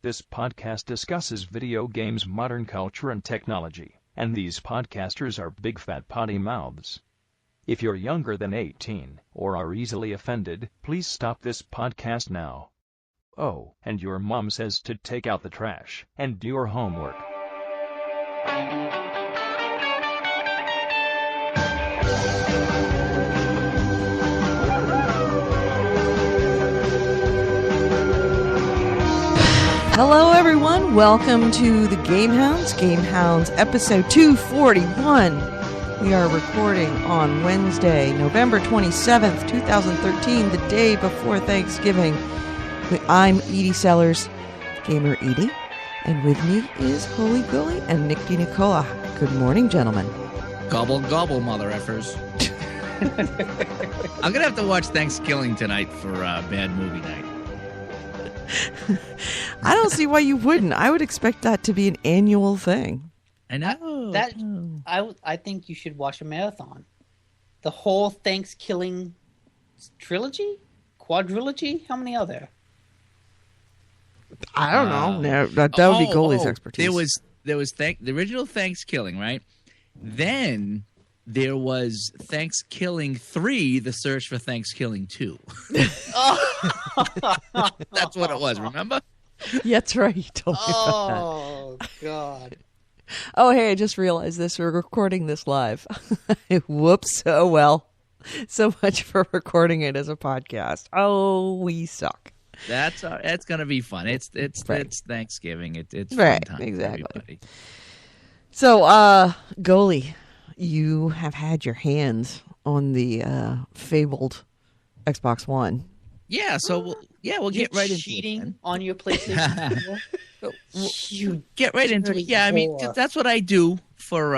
This podcast discusses video games, modern culture, and technology, and these podcasters are big fat potty mouths. If you're younger than 18 or are easily offended, please stop this podcast now. Oh, and your mom says to take out the trash and do your homework. Hello everyone, welcome to the GameHounds episode 241. We are recording on Wednesday, November 27th, 2013, the day before Thanksgiving. I'm Edie Sellers, Gamer Edie, and with me is Holy Gully and Nick DiNicola. Good morning, gentlemen. Gobble, gobble, mother effers. I'm going to have to watch Thanksgiving tonight for Bad Movie Night. I don't see why you wouldn't. I would expect that to be an annual thing. I know. I think you should watch a marathon. The whole Thanksgiving trilogy? Quadrilogy? How many are there? I don't know. No, that would be Goalie's expertise. There was the original Thanksgiving, right? Then there was Thanksgiving 3, The Search for Thanksgiving 2. That's what it was, remember? Yeah, that's right. You told me about that. Oh, God. Oh, hey, I just realized this. We're recording this live. Whoops. Oh, well. So much for recording it as a podcast. Oh, we suck. It's going to be fun. It's right. It's Thanksgiving. It's right, fun time exactly. for everybody. So, Goalie, you have had your hands on the fabled Xbox One. Yeah, so we'll get right into cheating on your PlayStation 4? You get right into it. Yeah, I mean that's what I do for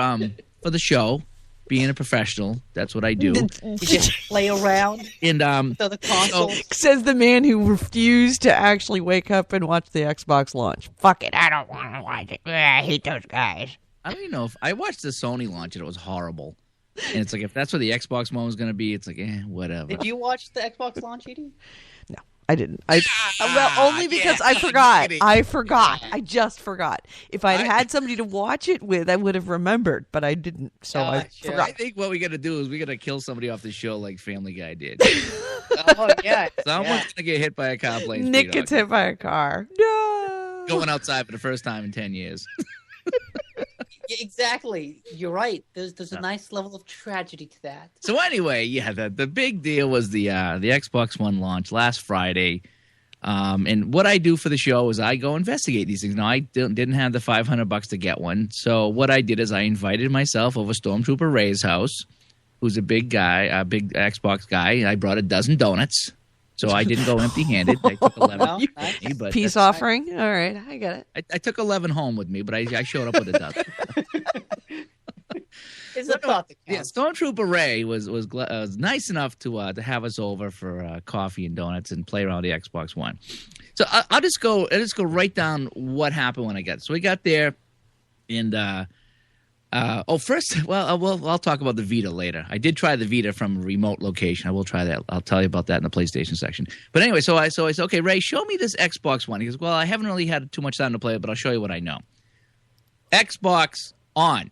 the show. Being a professional, that's what I do. You just play around And to the console. Says the man who refused to actually wake up and watch the Xbox launch. Fuck it, I don't want to watch it. I hate those guys. I don't even know if I watched the Sony launch and it was horrible. And it's like if that's what the Xbox One was going to be, it's like whatever. Did you watch the Xbox launch, Edie? No, I didn't. Only because I forgot. I just forgot. If I'd had somebody to watch it with, I would have remembered, but I didn't. So I forgot. I think what we got to do is we got to kill somebody off the show like Family Guy did. Oh, yeah. Someone's going to get hit by a car playing Nick gets hit by a car. No. Going outside for the first time in 10 years. Yeah, exactly. You're right. There's a nice level of tragedy to that. So anyway, yeah, the big deal was the Xbox One launch last Friday. And what I do for the show is I go investigate these things. Now, I didn't have the $500 to get one. So what I did is I invited myself over Stormtrooper Ray's house, who's a big guy, a big Xbox guy. I brought a dozen donuts. So I didn't go empty-handed. I took 11 Well, with me, but Peace offering? All right, I get it. I took 11 home with me, but I showed up with a dozen. It's a thought that Yeah, counts. Stormtrooper Ray was nice enough to have us over for coffee and donuts and play around the Xbox One. So I'll just go right down what happened when I got. So we got there, and first, I'll talk about the Vita later. I did try the Vita from a remote location. I will try that. I'll tell you about that in the PlayStation section. But anyway, so I said, okay, Ray, show me this Xbox One. He goes, well, I haven't really had too much time to play it, but I'll show you what I know. Xbox on.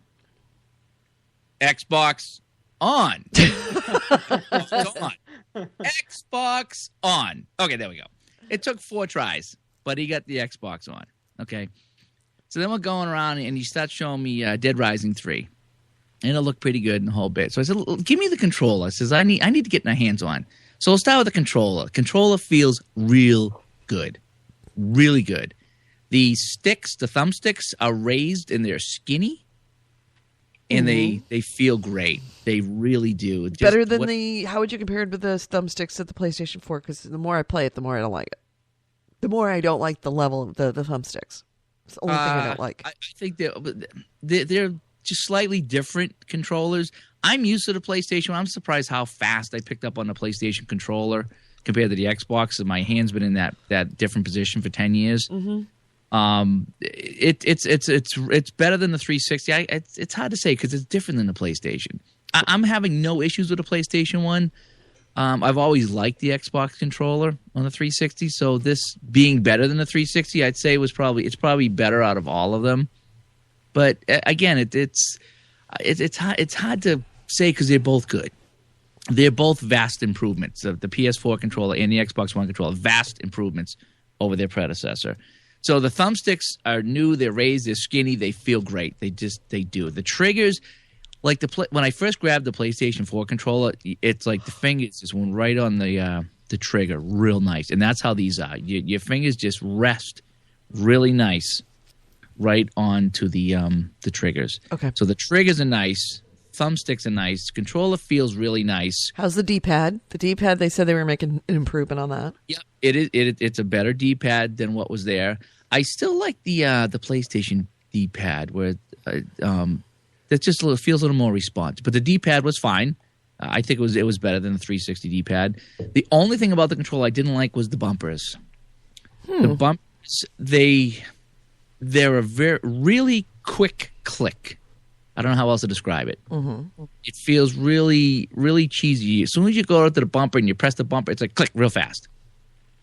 Xbox on. Xbox on. Xbox on. Okay, there we go. It took 4 tries, but he got the Xbox on. Okay. So then we're going around, and he starts showing me Dead Rising 3. And it looked pretty good in the whole bit. So I said, give me the controller. I says, I need to get my hands on. So we'll start with the controller. Controller feels real good. Really good. The sticks, the thumbsticks, are raised, and they're skinny. And they feel great. They really do. Just better than how would you compare it with the thumbsticks at the PlayStation 4? Because the more I play it, the more I don't like it. The more I don't like the level of the thumbsticks. It's the only thing I don't like. I think they're just slightly different controllers. I'm used to the PlayStation. I'm surprised how fast I picked up on the PlayStation controller compared to the Xbox. And my hand's been in that different position for 10 years. Mm-hmm. It's better than the 360. It's hard to say because it's different than the PlayStation. I'm having no issues with the PlayStation 1. I've always liked the Xbox controller on the 360, so this being better than the 360, I'd say it's probably better out of all of them. But again, it's hard to say because they're both good. They're both vast improvements. The PS4 controller and the Xbox One controller, vast improvements over their predecessor. So the thumbsticks are new, they're raised, they're skinny, they feel great. They do. The triggers, like when I first grabbed the PlayStation 4 controller, it's like the fingers just went right on the trigger, real nice. And that's how these are. Your fingers just rest really nice right onto the triggers. Okay. So the triggers are nice, thumbsticks are nice, controller feels really nice. How's the D-pad? The D-pad, they said they were making an improvement on that. Yep, it's a better D-pad than what was there. I still like the PlayStation D-pad where that just feels a little more responsive. But the D-pad was fine. I think it was better than the 360 D-pad. The only thing about the controller I didn't like was the bumpers. The bumpers, they're a really quick click. I don't know how else to describe it. Mm-hmm. It feels really, really cheesy. As soon as you go out to the bumper and you press the bumper, it's like click real fast.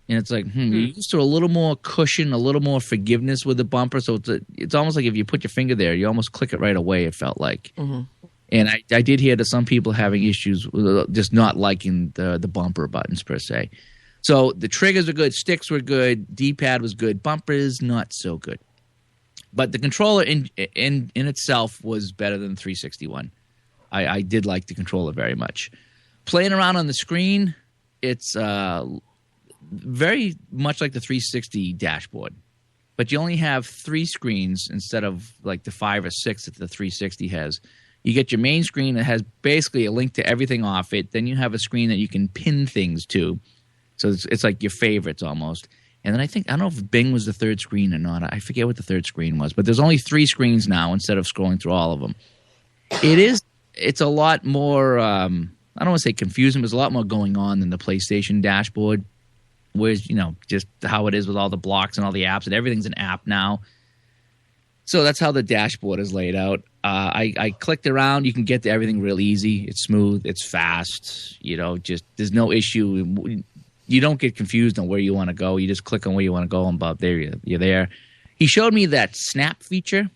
And it's like, you're used to a little more cushion, a little more forgiveness with the bumper. So it's almost like if you put your finger there, you almost click it right away, it felt like. Mm-hmm. And I did hear that some people having issues with just not liking the bumper buttons per se. So the triggers were good, sticks were good, D-pad was good, bumpers not so good. But the controller in itself was better than the 361. I did like the controller very much. Playing around on the screen, it's very much like the 360 dashboard. But you only have 3 screens instead of like the 5 or 6 that the 360 has. You get your main screen that has basically a link to everything off it. Then you have a screen that you can pin things to. So it's like your favorites almost. And then I don't know if Bing was the 3rd screen or not. I forget what the 3rd screen was. But there's only 3 screens now instead of scrolling through all of them. It's a lot more, I don't want to say confusing, but there's a lot more going on than the PlayStation dashboard. Whereas, just how it is with all the blocks and all the apps, and everything's an app now. So that's how the dashboard is laid out. I clicked around. You can get to everything real easy. It's smooth. It's fast. There's no issue. You don't get confused on where you want to go. You just click on where you want to go, and about there you're there. He showed me that snap feature,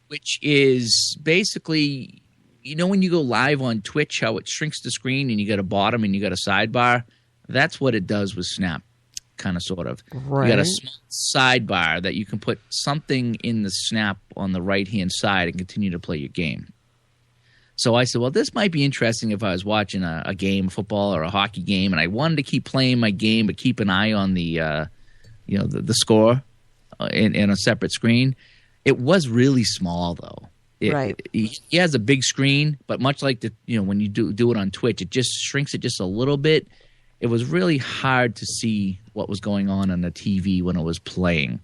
which is basically, when you go live on Twitch, how it shrinks the screen and you got a bottom and you got a sidebar. That's what it does with Snap, kind of, sort of. Right. You got a small sidebar that you can put something in the Snap on the right-hand side and continue to play your game. So I said, well, this might be interesting if I was watching a game, football or a hockey game, and I wanted to keep playing my game but keep an eye on the score in a separate screen. It was really small, though. Right. He has a big screen, but much like when you do it on Twitch, it just shrinks it just a little bit. It was really hard to see what was going on the TV when it was playing.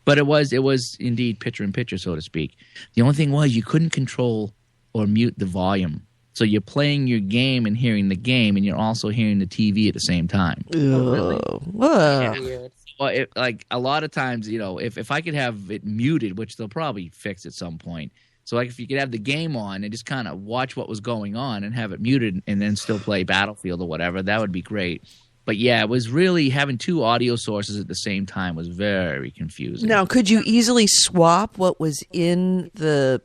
But it was indeed picture-in-picture, so to speak. The only thing was you couldn't control or mute the volume. So you're playing your game and hearing the game, and you're also hearing the TV at the same time. Oh, really? Yeah. Well, like a lot of times, if I could have it muted, which they'll probably fix at some point. So like if you could have the game on and just kind of watch what was going on and have it muted and then still play Battlefield or whatever, that would be great. But yeah, it was really having 2 audio sources at the same time was very confusing. Now, could you easily swap what was in the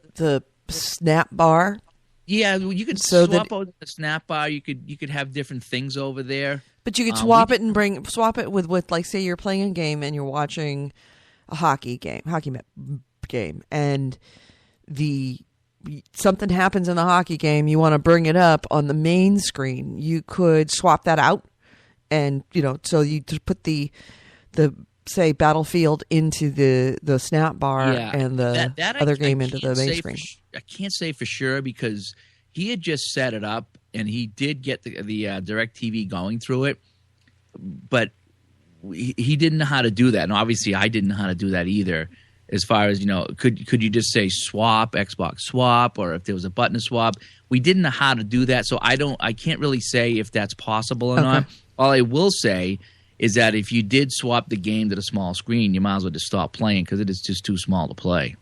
snap bar? Yeah, you could swap out the snap bar. You could have different things over there. But you could swap it with like, say you're playing a game and you're watching a hockey game, and something happens in the hockey game, you want to bring it up on the main screen. You could swap that out, and so you put the say Battlefield into the snap bar, and the other game into the main screen. I can't say for sure because he had just set it up and he did get the DirecTV going through it, but he didn't know how to do that, and obviously I didn't know how to do that either. As far as, could you just say swap, Xbox swap, or if there was a button to swap? We didn't know how to do that, so I can't really say if that's possible or not. All I will say is that if you did swap the game to the small screen, you might as well just stop playing because it is just too small to play.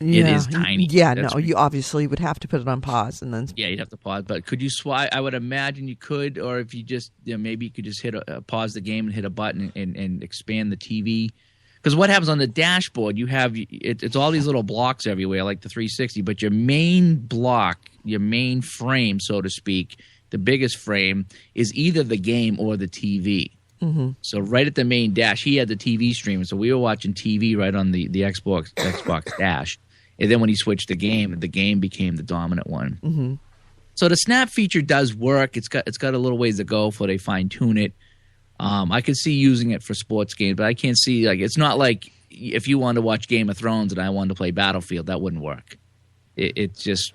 It is tiny. Yeah, That's no, you obviously would have to put it on pause and then. Yeah, you'd have to pause. But could you swipe? I would imagine you could, or if you just, maybe you could just hit pause the game and hit a button and expand the TV. Because what happens on the dashboard, you have it's all these little blocks everywhere, like the 360. But your main block, your main frame, so to speak, the biggest frame is either the game or the TV. Mm-hmm. So right at the main dash, he had the TV stream, so we were watching TV right on the Xbox dash. And then when he switched the game became the dominant one. Mm-hmm. So the snap feature does work. It's got a little ways to go before they fine tune it. I could see using it for sports games, but I can't see it's not like if you wanted to watch Game of Thrones and I wanted to play Battlefield, that wouldn't work. It's just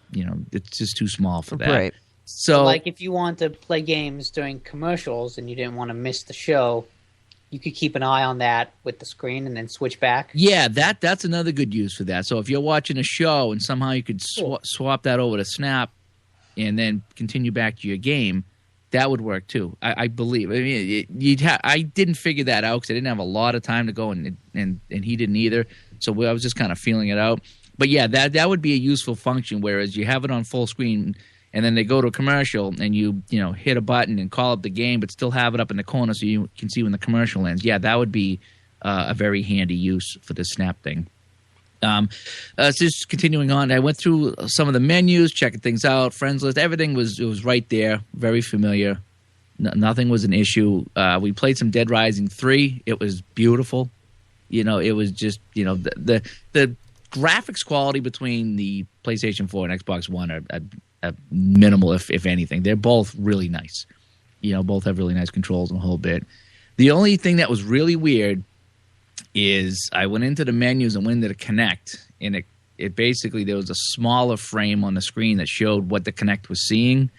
it's just too small for that. Right. So like if you want to play games during commercials and you didn't want to miss the show, you could keep an eye on that with the screen and then switch back. Yeah, that's another good use for that. So if you're watching a show and somehow you could swap that over to Snap and then continue back to your game, that would work too. I believe. I mean, I didn't figure that out because I didn't have a lot of time to go, and he didn't either. So I was just kind of feeling it out. But yeah, that would be a useful function. Whereas you have it on full screen, and then they go to a commercial, and you hit a button and call up the game, but still have it up in the corner so you can see when the commercial ends. Yeah, that would be a very handy use for the Snap thing. Just continuing on, I went through some of the menus, checking things out, friends list, everything was right there, very familiar. Nothing was an issue. We played some Dead Rising 3. It was beautiful. It was just, the graphics quality between the PlayStation 4 and Xbox One are minimal, if anything. They're both really nice. Both have really nice controls and a whole bit. The only thing that was really weird is I went into the menus and went into the Kinect, and it basically, there was a smaller frame on the screen that showed what the Kinect was seeing,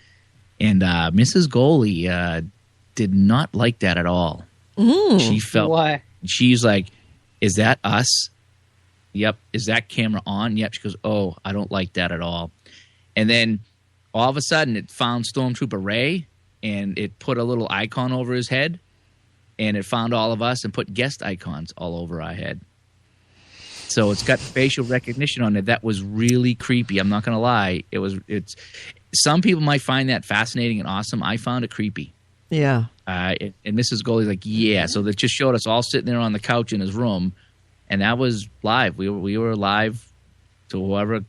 and Mrs. Goalie did not like that at all. She felt... Why? She's like, is that us? Yep. Is that camera on? Yep. She goes, oh, I don't like that at all. And then all of a sudden it found Stormtrooper Ray, and it put a little icon over his head, and it found all of us and put guest icons all over our head. So it's got facial recognition on it. That was really creepy. I'm not going to lie. It's some people might find that fascinating and awesome. I found it creepy. Yeah. And Mrs. Goldie's like, yeah. So that just showed us all sitting there on the couch in his room, and that was live. We were live to whoever,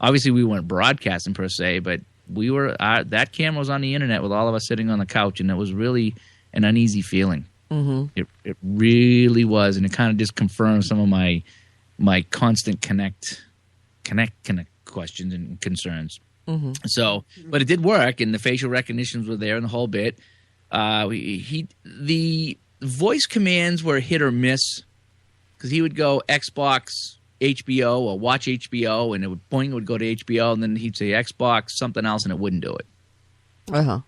Obviously, we weren't broadcasting per se, but we were. That camera was on the internet with all of us sitting on the couch, and it was really an uneasy feeling. Mm-hmm. It really was, and it kind of just confirmed some of my constant connect questions and concerns. Mm-hmm. So, but it did work, and the facial recognitions were there and the whole bit. The voice commands were hit or miss because he would go Xbox HBO or watch HBO, and it would go to HBO, and then he'd say Xbox something else, and it wouldn't do it. Uh-huh.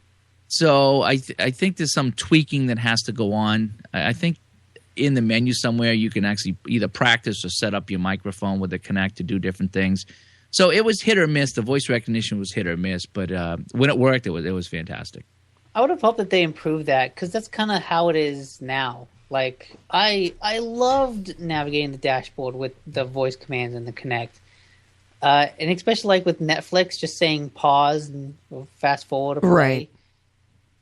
So I think there's some tweaking that has to go on. I think in the menu somewhere you can actually either practice or set up your microphone with the Kinect to do different things. So it was hit or miss. The voice recognition was hit or miss, but when it worked, it was fantastic. I would have hoped that they improved that because that's kind of how it is now. Like I loved navigating the dashboard with the voice commands and the Kinect, and especially like with Netflix, just saying pause and fast forward or play. Right.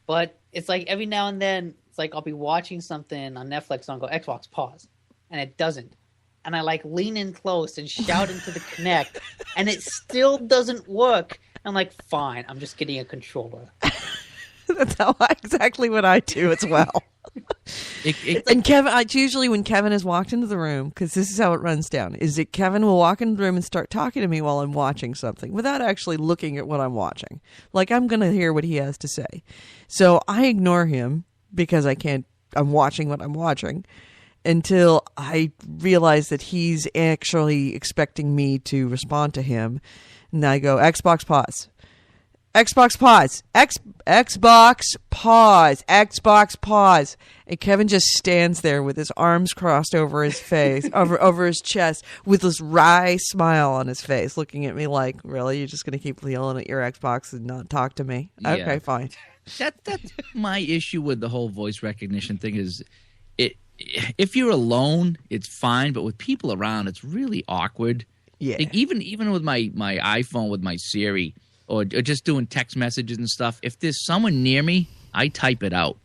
But it's like every now and then, it's like I'll be watching something on Netflix and I'll go Xbox pause, and it doesn't. And I like lean in close and shout into the Kinect, and it still doesn't work. I'm like, fine, I'm just getting a controller. That's exactly what I do as well. And Kevin, it's usually when Kevin has walked into the room, because this is how it runs down, is that Kevin will walk into the room and start talking to me while I'm watching something without actually looking at what I'm watching. Like, I'm going to hear what he has to say. So I ignore him because I'm watching what I'm watching until I realize that he's actually expecting me to respond to him. And I go, Xbox pause. Xbox pause. Xbox pause. Xbox pause. And Kevin just stands there with his arms crossed over his face, over his chest, with this wry smile on his face, looking at me like, really? You're just going to keep yelling at your Xbox and not talk to me? Yeah. Okay, fine. That's my issue with the whole voice recognition thing is if you're alone, it's fine, but with people around, it's really awkward. Yeah. Like, even with my iPhone with my Siri or just doing text messages and stuff, if there's someone near me, I type it out.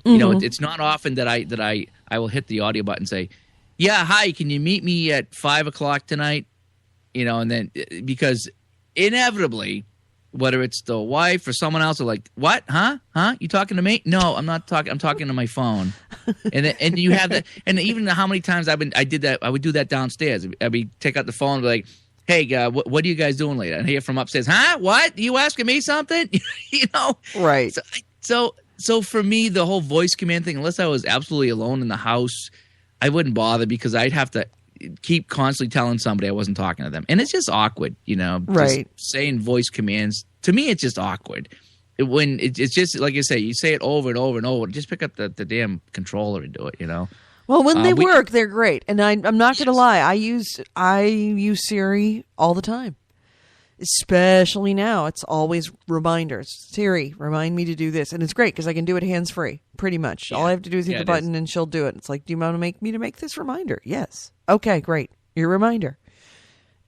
You know, it's not often that I will hit the audio button and say, "Yeah, hi, can you meet me at 5:00 tonight?" You know, and then because inevitably, whether it's the wife or someone else, are like, "What? Huh? You talking to me?" No, I'm not talking. I'm talking to my phone. And you have that. And even how many times I did that. I would do that downstairs. I'd be take out the phone and be like, "Hey, what are you guys doing later?" And I hear from upstairs, "Huh? What? You asking me something?" You know, Right. So for me, the whole voice command thing, unless I was absolutely alone in the house, I wouldn't bother because I'd have to keep constantly telling somebody I wasn't talking to them. And it's just awkward, you know, Right. just saying voice commands. To me, it's just awkward. It's just, like you say, you say it over and over and over. Just pick up the damn controller and do it, you know. Well, when they work, they're great. And I'm not going to lie. I use Siri all the time. Especially now, it's always reminders. Siri, remind me to do this. And it's great because I can do it hands-free, pretty much. All I have to do is hit the button and she'll do it. It's like, do you want to make me to make this reminder? Yes. Okay, great. Your reminder.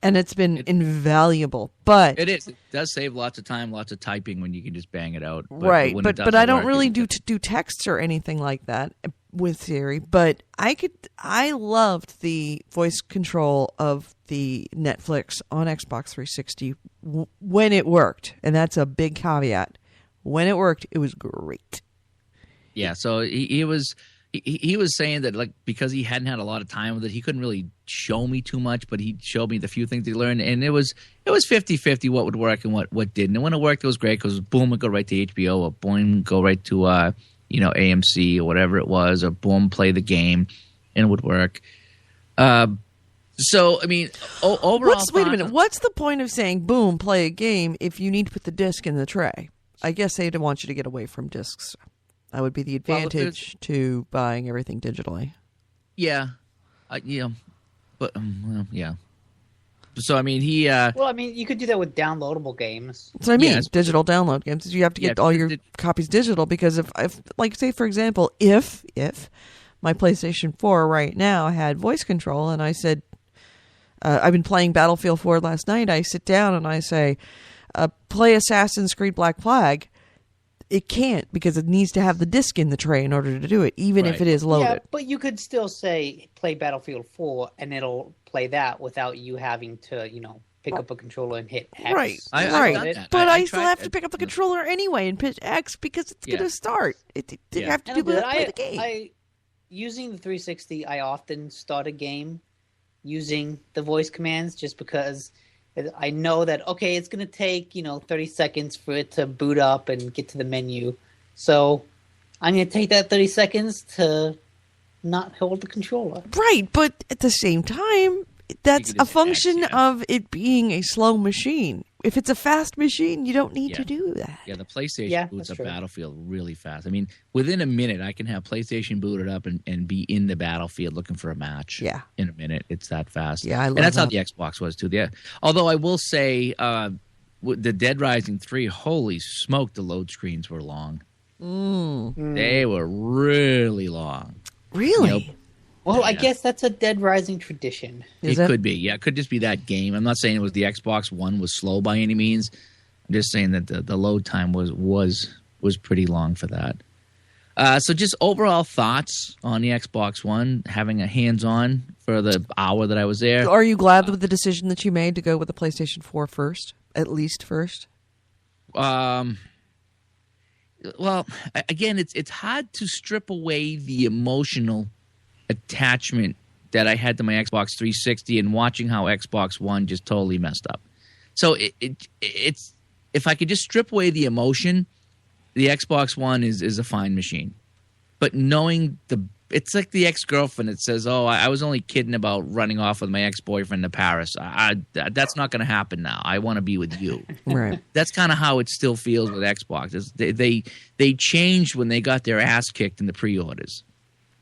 And it's been invaluable. But it is. It does save lots of time, lots of typing when you can just bang it out. Right. when But I don't really do texts or anything like that with Siri. But I loved the voice control of the Netflix on Xbox 360 when it worked. And that's a big caveat. When it worked, it was great. Yeah, so he was saying that, like, because he hadn't had a lot of time with it, he couldn't really show me too much, but he showed me the few things he learned, and it was 50-50 what would work and what didn't. And when it worked, it was great because boom, it'd go right to HBO, or boom, go right to AMC or whatever it was, or boom, play the game, and it would work. So, I mean, overall... Wait a minute. What's the point of saying, boom, play a game if you need to put the disc in the tray? I guess they don't want you to get away from discs. That would be the advantage to buying everything digitally. Yeah. Yeah. But, yeah. So, I mean, he... Well, I mean, you could do that with downloadable games. That's what I mean. Yeah, digital download games. You have to get all your copies digital because if, like, say, for example, if my PlayStation 4 right now had voice control and I said, I've been playing Battlefield 4 last night, I sit down and I say, play Assassin's Creed Black Flag, it can't because it needs to have the disc in the tray in order to do it, even if it is loaded. Yeah, but you could still say play Battlefield 4 and it'll play that without you having to, pick up a controller and hit X. Right, right. But I still have to pick up the controller anyway and pitch X because it's going to start. You have to play the game. Using the 360, I often start a game using the voice commands just because I know that, okay, it's going to take, 30 seconds for it to boot up and get to the menu. So I'm going to take that 30 seconds to not hold the controller. Right, but at the same time, that's a function of it being a slow machine. If it's a fast machine, you don't need to do that. Yeah, the PlayStation boots up Battlefield really fast. I mean, within a minute, I can have PlayStation booted up and be in the battlefield looking for a match. Yeah. In a minute. It's that fast. Yeah, I love And that's that. how the Xbox was, too. Yeah. Although I will say, the Dead Rising 3, holy smoke, the load screens were long. They were really long. Really? Well, I guess that's a Dead Rising tradition. It could be. Yeah, it could just be that game. I'm not saying it was the Xbox One was slow by any means. I'm just saying that the load time was pretty long for that. So just overall thoughts on the Xbox One, having a hands-on for the hour that I was there. Are you glad with the decision that you made to go with the PlayStation 4 first? At least first? Well, again, it's hard to strip away the emotional attachment that I had to my Xbox 360 and watching how Xbox One just totally messed up. So it's if I could just strip away the emotion, the Xbox One is a fine machine. But knowing it's like the ex-girlfriend that says, "Oh, I was only kidding about running off with my ex-boyfriend to Paris. That's not going to happen now. I want to be with you." Right. That's kind of how it still feels with Xbox. They changed when they got their ass kicked in the pre-orders.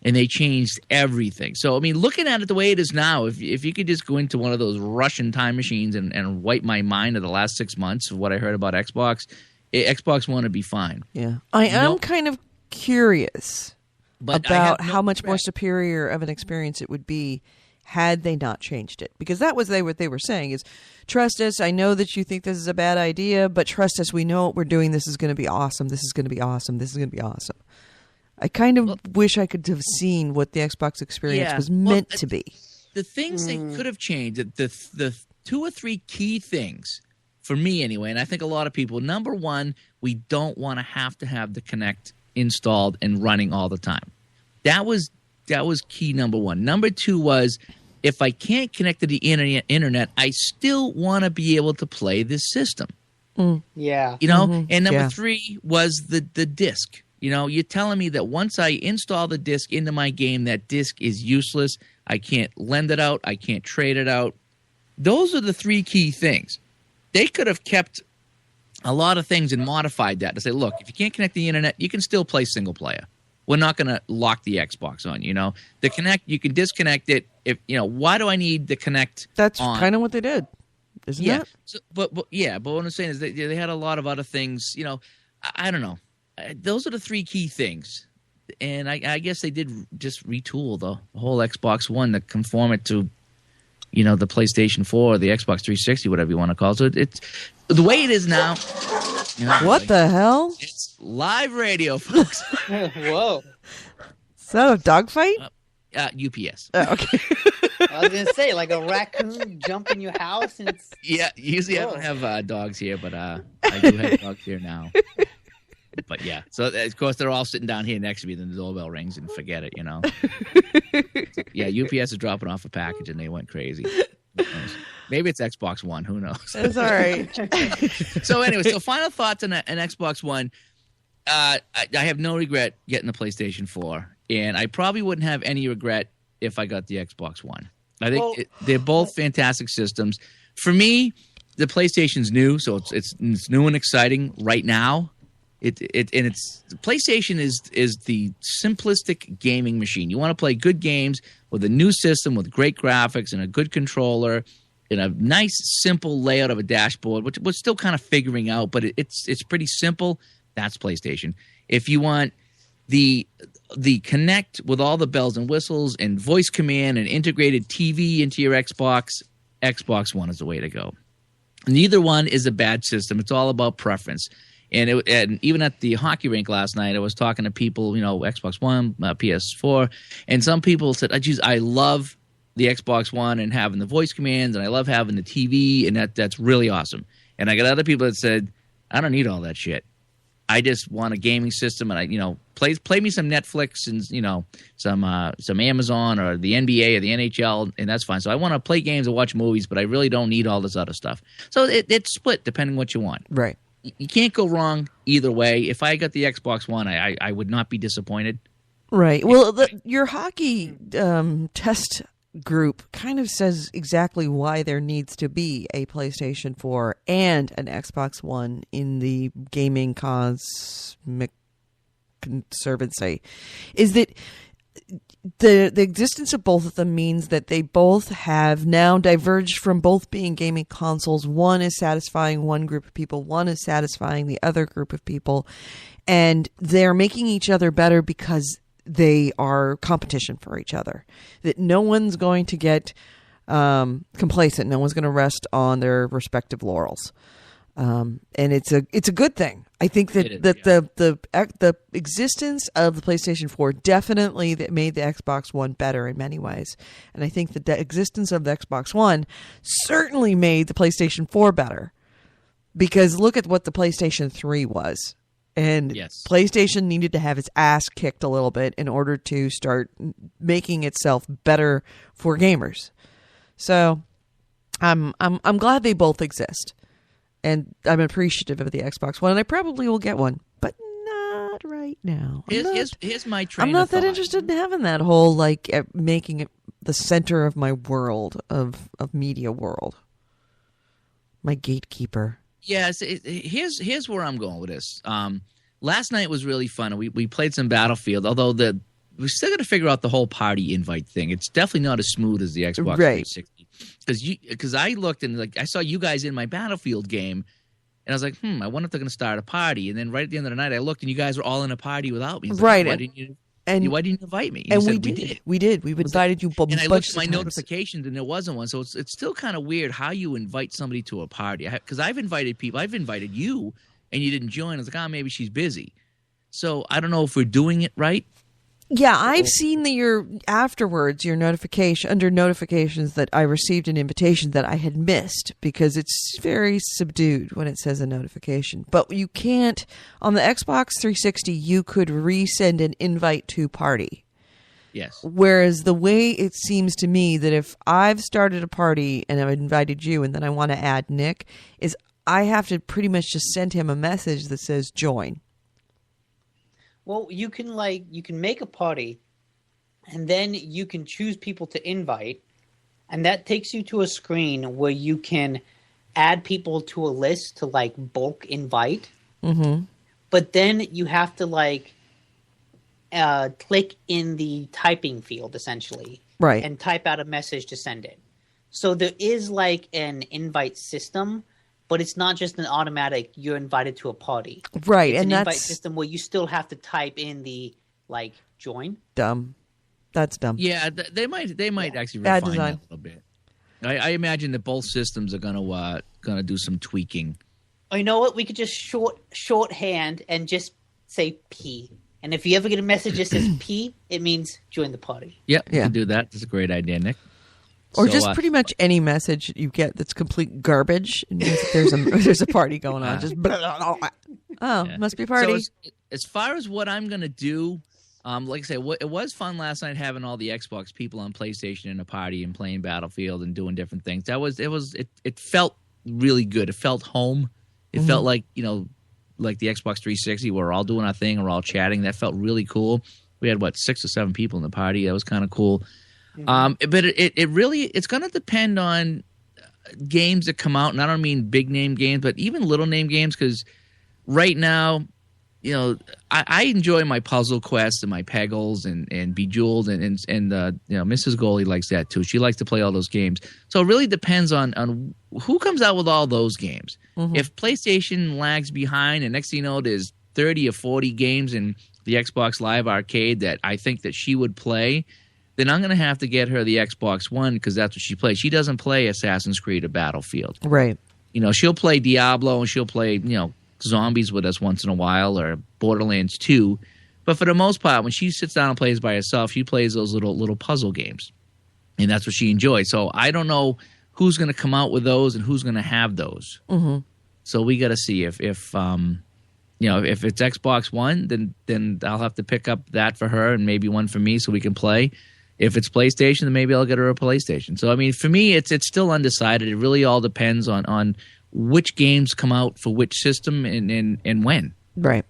And they changed everything. So, I mean, looking at it the way it is now, if you could just go into one of those Russian time machines and wipe my mind of the last 6 months of what I heard about Xbox, Xbox One would be fine. Yeah. I am kind of curious about how much more superior of an experience it would be had they not changed it. Because that was what they were saying is, trust us, I know that you think this is a bad idea, but trust us, we know what we're doing, this is going to be awesome, this is going to be awesome, this is going to be awesome. I kind of wish I could have seen what the Xbox experience was meant to be. The things they could have changed, the 2 or 3 key things, for me anyway, and I think a lot of people, number one, we don't want to have the Kinect installed and running all the time. That was key number one. Number two was, if I can't connect to the internet, I still want to be able to play this system. Yeah. You know? And number three was the disc. You know, you're telling me that once I install the disc into my game, that disc is useless. I can't lend it out. I can't trade it out. Those are the 3 key things. They could have kept a lot of things and modified that to say, look, if you can't connect to the internet, you can still play single player. We're not going to lock the Xbox on, you know. The Kinect, you can disconnect it. If you know, why do I need the Kinect? That's kind of what they did, isn't it? So, but what I'm saying is they had a lot of other things. You know, I don't know. Those are the 3 key things, and I guess they did just retool the whole Xbox One to conform it to, you know, the PlayStation 4, the Xbox 360, whatever you want to call it. So it's the way it is now. You know, what the hell? It's live radio, folks. Whoa. Is that a dogfight? UPS. Oh, okay. I was going to say, like a raccoon jump in your house. And it's... Yeah, usually I don't have dogs here, but I do have dogs here now. But yeah, so of course they're all sitting down here next to me. Then the doorbell rings and forget it, you know. So, yeah, UPS is dropping off a package and they went crazy. Maybe it's Xbox One. Who knows? That's all right. So anyway, so final thoughts on an Xbox One. I have no regret getting the PlayStation 4, and I probably wouldn't have any regret if I got the Xbox One. I think they're both fantastic systems. For me, the PlayStation's new, so it's new and exciting right now. PlayStation is the simplistic gaming machine. You want to play good games with a new system with great graphics and a good controller and a nice simple layout of a dashboard, which we're still kind of figuring out, but it's pretty simple. That's PlayStation. If you want the Kinect with all the bells and whistles and voice command and integrated TV into your Xbox One is the way to go. Neither one is a bad system. It's all about preference. And even at the hockey rink last night, I was talking to people, you know, Xbox One, PS4, and some people said, I love the Xbox One and having the voice commands, and I love having the TV, and that's really awesome. And I got other people that said, I don't need all that shit. I just want a gaming system, and I, you know, play me some Netflix and, you know, some Amazon or the NBA or the NHL, and that's fine. So I want to play games and watch movies, but I really don't need all this other stuff. So it's split depending what you want. Right. You can't go wrong either way. If I got the Xbox One, I would not be disappointed. Right. Well, your hockey test group kind of says exactly why there needs to be a PlayStation 4 and an Xbox One in the gaming cosmic conservancy. Is that the existence of both of them means that they both have now diverged from both being gaming consoles. One is satisfying one group of people, one is satisfying the other group of people, and they're making each other better because they are competition for each other. That no one's going to get complacent. No one's going to rest on their respective laurels. And it's a good thing. I think that the existence of the PlayStation 4 definitely that made the Xbox One better in many ways. And I think that the existence of the Xbox One certainly made the PlayStation 4 better. Because look at what the PlayStation 3 was. And PlayStation needed to have its ass kicked a little bit in order to start making itself better for gamers. So I'm glad they both exist. And I'm appreciative of the Xbox One, and I probably will get one, but not right now. Here's my train I'm not of that thought. interested in having that whole, like, making it the center of my world, of media world. My gatekeeper. Yes, here's where I'm going with this. Last night was really fun. We played some Battlefield, although we still got to figure out the whole party invite thing. It's definitely not as smooth as the Xbox 360. Because I looked and like I saw you guys in my Battlefield game, and I was like, I wonder if they're going to start a party. And then right at the end of the night, I looked and you guys were all in a party without me. Right. Like, why didn't you And why didn't you invite me? You and said, we did. We did. We've invited you a bunch And I looked of at my times. notifications, and there wasn't one. So it's still kind of weird how you invite somebody to a party. Because I've invited people. I've invited you, and you didn't join. I was like, maybe she's busy. So I don't know if we're doing it right. Yeah, I've seen that your notification under notifications that I received an invitation that I had missed because it's very subdued when it says a notification. But you can't on the Xbox 360. You could resend an invite to party. Yes. Whereas the way it seems to me that if I've started a party and I've invited you and then I want to add Nick, is I have to pretty much just send him a message that says join. Well, you can make a party, and then you can choose people to invite, and that takes you to a screen where you can add people to a list to like bulk invite. Mm-hmm. But then you have to click in the typing field essentially, Right, and type out a message to send it. So there is like an invite system. But it's not just an automatic, you're invited to a party. right, It's and an that's invite system where you still have to type in the, join. dumb. That's dumb. Yeah, they might actually Bad refine design. that a little bit. I imagine that both systems are gonna do some tweaking. Oh, you know what? We could just shorthand and just say P. And if you ever get a message that says P, it means join the party. Yep, you Yeah. can do that. That's a great idea, Nick. Or So, just pretty much any message you get that's complete garbage. It means that there's a party going on. Just blah, blah, blah. Oh, yeah. must be a party. So as far as what I'm gonna do, like I say, it was fun last night having all the Xbox people on PlayStation in a party and playing Battlefield and doing different things. It felt really good. It felt home. It felt like like the Xbox 360, where we're all doing our thing, we're all chatting. That felt really cool. We had 6 or 7 people in the party. That was kind of cool. But it's going to depend on games that come out, and I don't mean big name games, but even little name games. Because right now, I enjoy my Puzzle Quest and my Peggles and Bejeweled and Mrs. Goalie likes that too. She likes to play all those games. So it really depends on who comes out with all those games. Mm-hmm. If PlayStation lags behind, and next thing you know, there's 30 or 40 games in the Xbox Live Arcade that I think that she would play, then I'm going to have to get her the Xbox One because that's what she plays. She doesn't play Assassin's Creed or Battlefield. Right. She'll play Diablo and she'll play, zombies with us once in a while or Borderlands 2. But for the most part, when she sits down and plays by herself, she plays those little puzzle games. And that's what she enjoys. So I don't know who's going to come out with those and who's going to have those. Mm-hmm. So we got to see if it's Xbox One, then I'll have to pick up that for her and maybe one for me so we can play. If it's PlayStation, then maybe I'll get her a PlayStation. So, I mean, for me, it's still undecided. It really all depends on which games come out for which system and when. Right.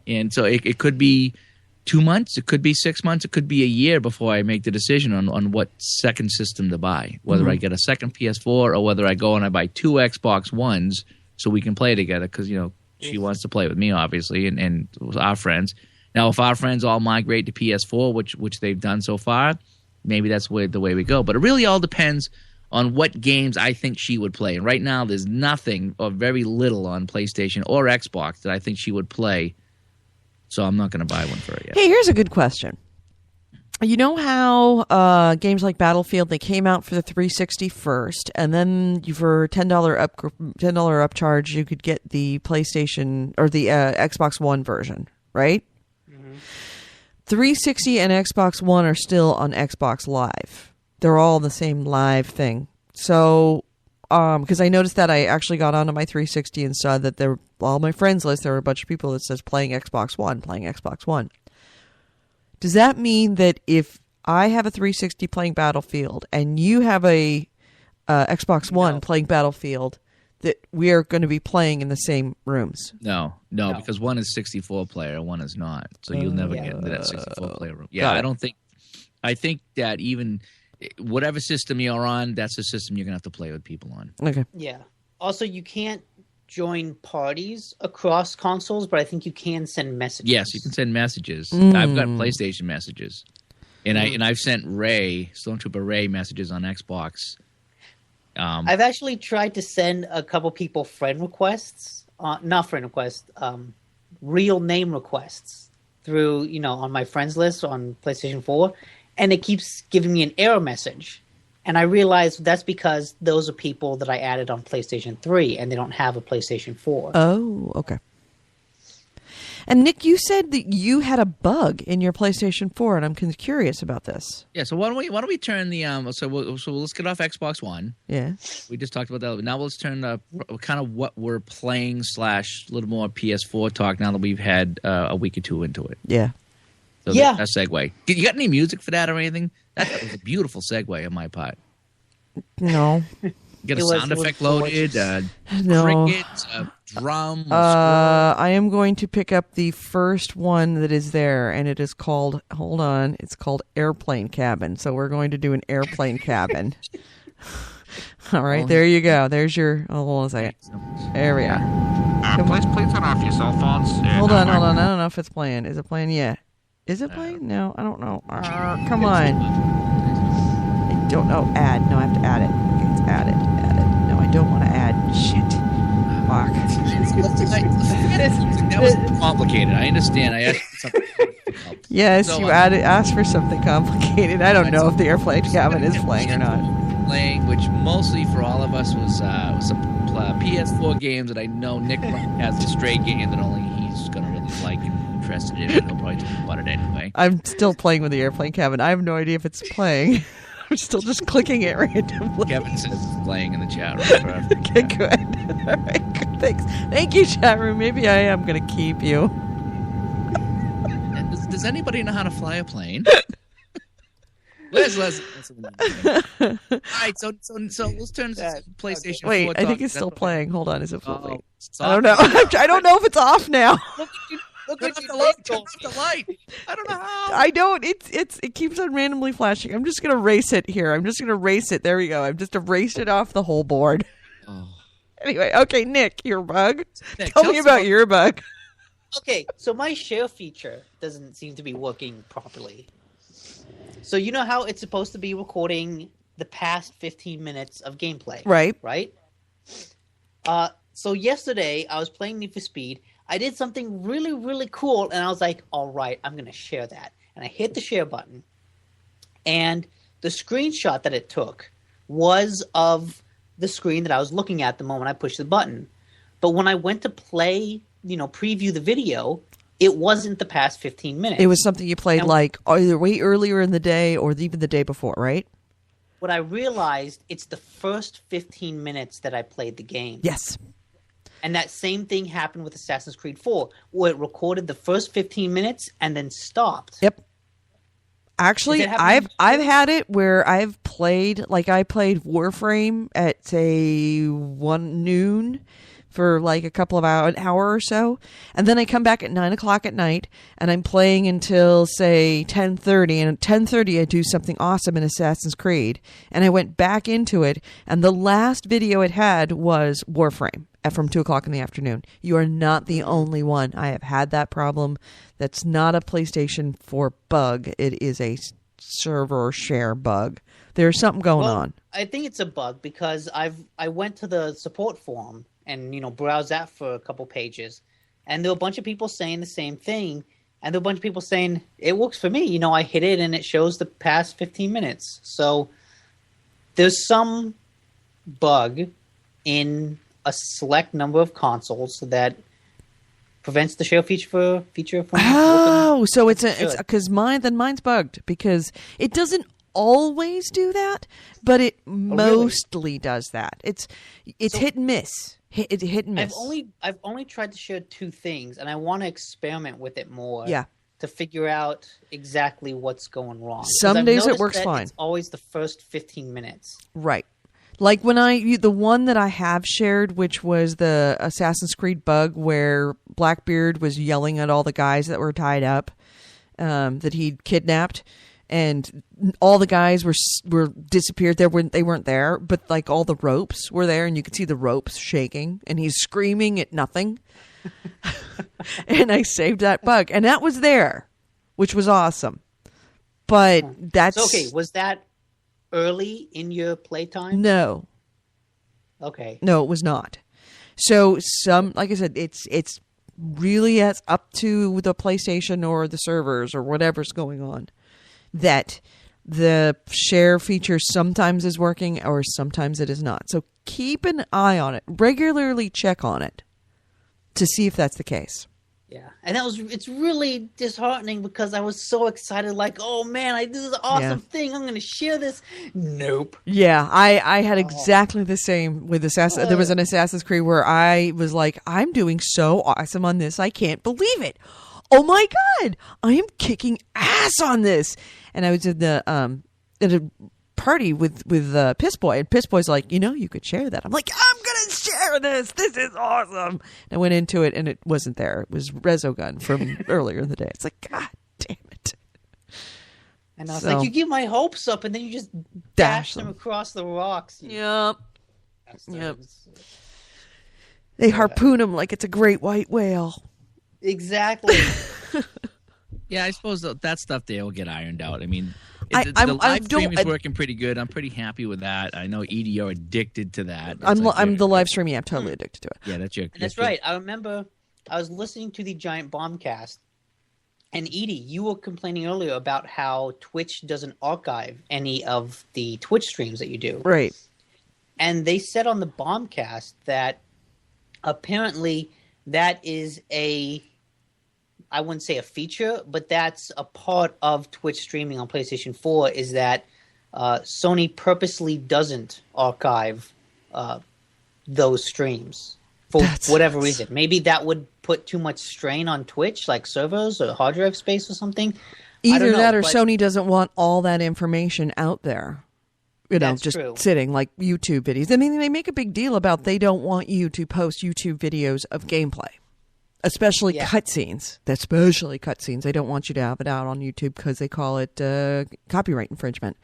And so it could be 2 months, it could be 6 months, it could be a year before I make the decision on what second system to buy, whether I get a second PS4 or whether I go and I buy 2 Xbox Ones so we can play together because, she wants to play with me, obviously, and our friends. Now, if our friends all migrate to PS4, which they've done so far, maybe that's the way we go. But it really all depends on what games I think she would play. And right now, there's nothing or very little on PlayStation or Xbox that I think she would play. So I'm not going to buy one for her yet. Hey, here's a good question. You know how games like Battlefield, they came out for the 360 first, and then for $10 upcharge, you could get the PlayStation or the Xbox One version, right? 360 and Xbox One are still on Xbox Live. They're all the same live thing. So, because I noticed that I actually got onto my 360 and saw that all my friends list, there were a bunch of people that says playing Xbox One. Does that mean that if I have a 360 playing Battlefield and you have a Xbox One playing Battlefield, that we are going to be playing in the same rooms? No, because one is 64 player and one is not. So you'll never get into that 64 player room. Yeah, I think that even whatever system you're on, that's the system you're going to have to play with people on. Okay. Yeah. Also, you can't join parties across consoles, but I think you can send messages. Yes, you can send messages. I've got PlayStation messages. And I've sent Stormtrooper Ray messages on Xbox. I've actually tried to send a couple people friend requests, not friend requests, real name requests through, on my friends list on PlayStation 4, and it keeps giving me an error message. And I realized that's because those are people that I added on PlayStation 3, and they don't have a PlayStation 4. Oh, okay. And Nick, you said that you had a bug in your PlayStation 4, and I'm curious about this. Yeah, so why don't we turn the so let's get off Xbox One. Yeah. We just talked about that. Now let's turn kind of what we're playing / a little more PS4 talk now that we've had a week or two into it. Yeah. So Yeah. That segue. You got any music for that or anything? That was a beautiful segue on my part. No. You get a It was- sound it was effect loaded, No. crickets, drum, I am going to pick up the first one that is there, and it is called, hold on, it's called Airplane Cabin. So we're going to do an airplane cabin. All right, there you go. There's your, hold on a second. There we are. Please turn off your cell phones. Hold on. I don't know if it's playing. Is it playing? Yeah. Is it playing? No, I don't know. Come on. I don't know. Add. No, I have to add it. Okay, it's added. No, I don't want to add. Shit. Fuck. That was complicated. I understand. I asked for something. Yes, So, you asked for something complicated. I don't know if the airplane cabin is playing or not. Playing, which mostly for all of us was some PS4 games that I know Nick has a stray game that only he's going to really like and interested in. And he'll probably talk about it anyway. I'm still playing with the airplane cabin. I have no idea if it's playing. I'm still just clicking it randomly. Kevin says it's playing in the chat room. Okay, good. All right, good. Thanks. Thank you, chat room. Maybe I am going to keep you. And does anybody know how to fly a plane? Let's all right, so let's turn to PlayStation 4. Wait, I think talk. it's still playing. Hold on, is it Oh, fully? stop. I don't know. I don't know if it's off now. Look at the light. Turn off the light. I don't know how. I don't. It keeps on randomly flashing. I'm just gonna erase it here. I'm just gonna erase it. There we go. I've just erased it off the whole board. Oh. Anyway, okay, Nick, your bug. Nick, Tell me us about your bug. Okay, so my share feature doesn't seem to be working properly. So you know how it's supposed to be recording the past 15 minutes of gameplay, Right. right? So yesterday I was playing Need for Speed. I did something really, really cool, and I was like, all right, I'm going to share that. And I hit the share button, and the screenshot that it took was of the screen that I was looking at the moment I pushed the button. But when I went to play, preview the video, it wasn't the past 15 minutes. It was something you played And- like either way earlier in the day or even the day before, right? What I realized, it's the first 15 minutes that I played the game. Yes. And that same thing happened with Assassin's Creed 4, where it recorded the first 15 minutes and then stopped. Yep. Actually, Is it happening I've had it where I've played, like I played Warframe at say 1 noon for like a couple of an hour or so, and then I come back at 9 o'clock at night and I'm playing until say 10:30, and at 10:30 I do something awesome in Assassin's Creed, and I went back into it, and the last video it had was Warframe from 2 o'clock in the afternoon. You are not the only one. I have had that problem. That's not a PlayStation 4 bug. It is a server share bug. There's something going on. I think it's a bug because I went to the support forum and browsed that for a couple pages, and there were a bunch of people saying the same thing, and there were a bunch of people saying it works for me. I hit it and it shows the past 15 minutes. So there's some bug in a select number of consoles that prevents the share feature from working. Oh, so it's Good. because mine's bugged because it doesn't always do that, but it mostly does that. It's So- hit and miss. Hit and miss. I've only tried to share 2 things, and I want to experiment with it more. Yeah. To figure out exactly what's going wrong. 'Cause Some I've days it noticed works that fine. It's always the first 15 minutes. Right. Like when the one that I have shared, which was the Assassin's Creed bug where Blackbeard was yelling at all the guys that were tied up, that he'd kidnapped, and all the guys were disappeared. They weren't there, but like all the ropes were there, and you could see the ropes shaking, and he's screaming at nothing. And I saved that bug, and that was there, which was awesome. But that's So, okay, was that early in your playtime? no. Okay. No, it was not. So like I said, it's really is up to the PlayStation or the servers or whatever's going on, that the share feature sometimes is working or sometimes it is not. So keep an eye on it. Regularly check on it to see if that's the case. Yeah, and it's really disheartening because I was so excited, like, oh man, this is an awesome thing. I'm going to share this. Nope. Yeah, I had exactly the same with Assassin. There was an Assassin's Creed where I was like, I'm doing so awesome on this. I can't believe it. Oh my God, I am kicking ass on this. And I was at a party with Piss Boy, and Piss Boy's like, you could share that. I'm like, I'm gonna share this. This is awesome. And I went into it, and it wasn't there. It was Resogun from earlier in the day. It's like, God damn it. And I was like, you give my hopes up, and then you just dash them across the rocks. Yep. They harpoon them like it's a great white whale. Exactly. Yeah, I suppose that stuff there will get ironed out. I mean, the live stream is working pretty good. I'm pretty happy with that. I know, Edie, you're addicted to that. I'm the live streaming. I'm totally addicted to it. Yeah, that's right. I remember I was listening to the Giant Bombcast, and Edie, you were complaining earlier about how Twitch doesn't archive any of the Twitch streams that you do. Right. And they said on the Bombcast that apparently that is I wouldn't say a feature, but that's a part of Twitch streaming on PlayStation 4 is that Sony purposely doesn't archive those streams for whatever reason. Maybe that would put too much strain on Twitch, like servers or hard drive space or something. Either that or Sony doesn't want all that information out there. Just true. Sitting like YouTube videos. I mean, they make a big deal about they don't want you to post YouTube videos of gameplay. Especially cutscenes. Especially cutscenes. They don't want you to have it out on YouTube because they call it copyright infringement.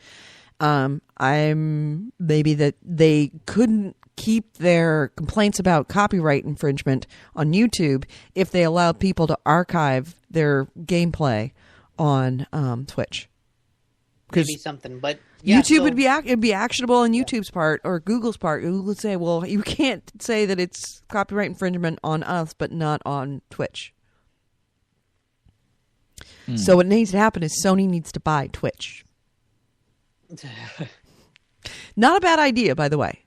Maybe that they couldn't keep their complaints about copyright infringement on YouTube if they allowed people to archive their gameplay on Twitch. Maybe something, but YouTube would be actionable on YouTube's part or Google's part. Google would say, well, you can't say that it's copyright infringement on us, but not on Twitch. So what needs to happen is Sony needs to buy Twitch. Not a bad idea, by the way.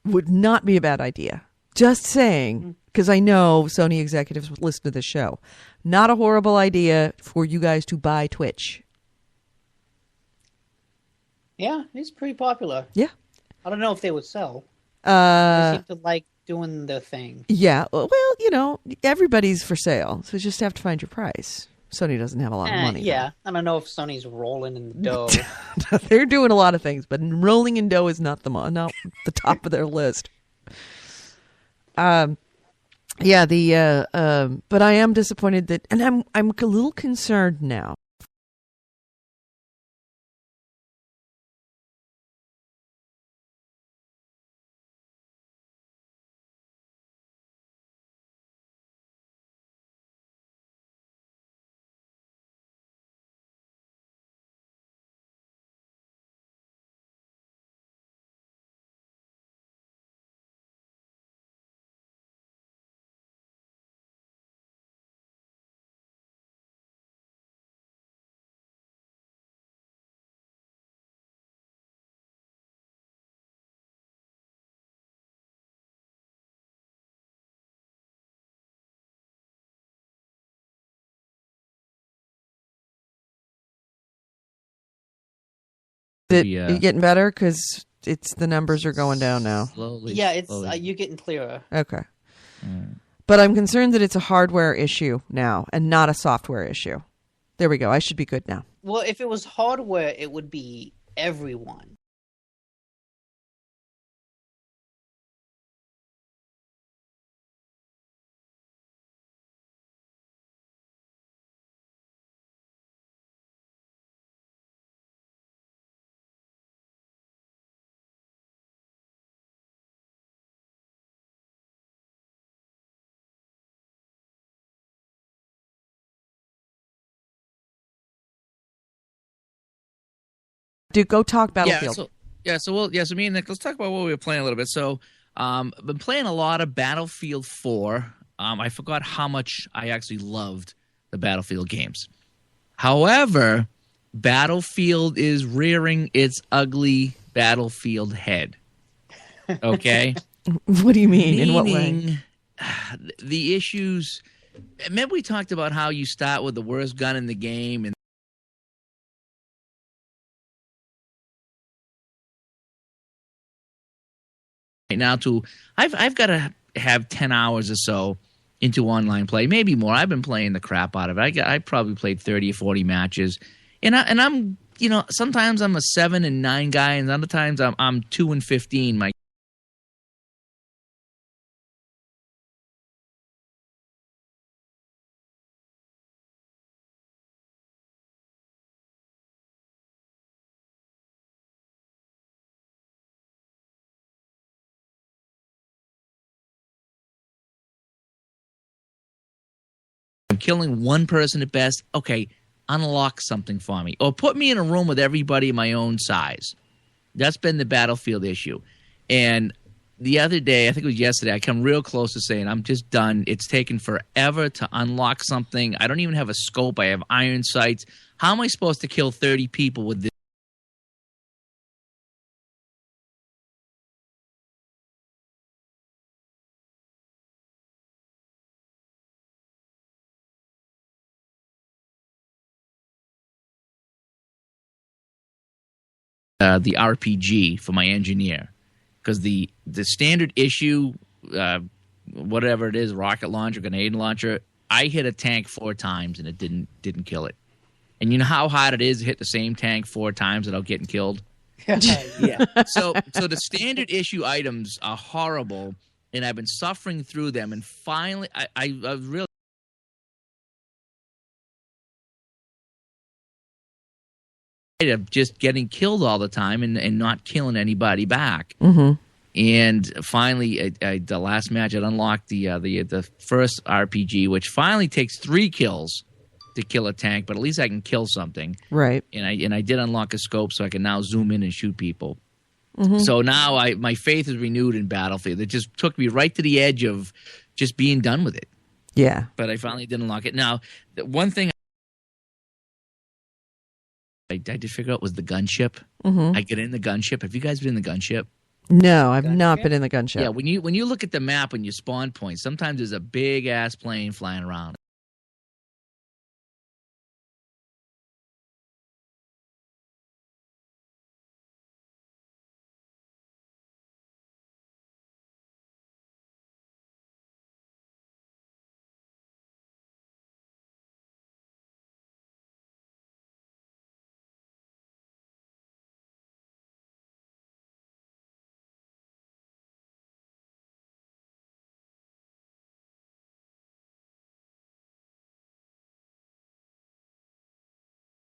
Would not be a bad idea. Just saying, because I know Sony executives listen to this show. Not a horrible idea for you guys to buy Twitch. Yeah, it's pretty popular. Yeah. I don't know if they would sell. They seem to like doing their thing. Yeah. Well, everybody's for sale. So you just have to find your price. Sony doesn't have a lot of money. Yeah. I don't know if Sony's rolling in the dough. They're doing a lot of things, but rolling in dough is not the top of their list. But I am disappointed that, and I'm a little concerned now. Are you getting better? Because the numbers are going down now. Slowly. Yeah, you're getting clearer. Okay. But I'm concerned that it's a hardware issue now and not a software issue. There we go. I should be good now. Well, if it was hardware, it would be everyone. Dude, go talk Battlefield. So me and Nick, let's talk about what we were playing a little bit. So, I've been playing a lot of Battlefield 4. I forgot how much I actually loved the Battlefield games. However, Battlefield is rearing its ugly Battlefield head. Okay? What do you mean? In what way? Meaning, the issues. Remember we talked about how you start with the worst gun in the game and right now I've got to have 10 hours or so into online play, maybe more. I've been playing the crap out of it. I probably played 30 or 40 matches, and I'm sometimes I'm a 7 and 9 guy, and other times I'm 2 and 15. My I'm killing one person at best. Okay, unlock something for me, or put me in a room with everybody my own size. That's been the Battlefield issue. And the other day, I think it was yesterday, I come real close to saying I'm just done. It's taken forever to unlock something. I don't even have a scope. I have iron sights. How am I supposed to kill 30 people with this? The RPG for my engineer, because the standard issue, whatever it is, rocket launcher, grenade launcher, I hit a tank 4 times and it didn't kill it. And you know how hard it is to hit the same tank 4 times without getting killed? Yeah. So the standard issue items are horrible, and I've been suffering through them. And finally, I really. Of just getting killed all the time and not killing anybody back. Mm-hmm. And finally, the last match, I unlocked the first RPG, which finally takes 3 kills to kill a tank, but at least I can kill something. Right. And I did unlock a scope, so I can now zoom in and shoot people. Mm-hmm. So now my faith is renewed in Battlefield. It just took me right to the edge of just being done with it. Yeah. But I finally did unlock it. Now, the one thing I did figure out was the gunship. Mm-hmm. I get in the gunship. Have you guys been in the gunship? No, I've not been in the gunship. Yeah, when you look at the map when you spawn points, sometimes there's a big ass plane flying around.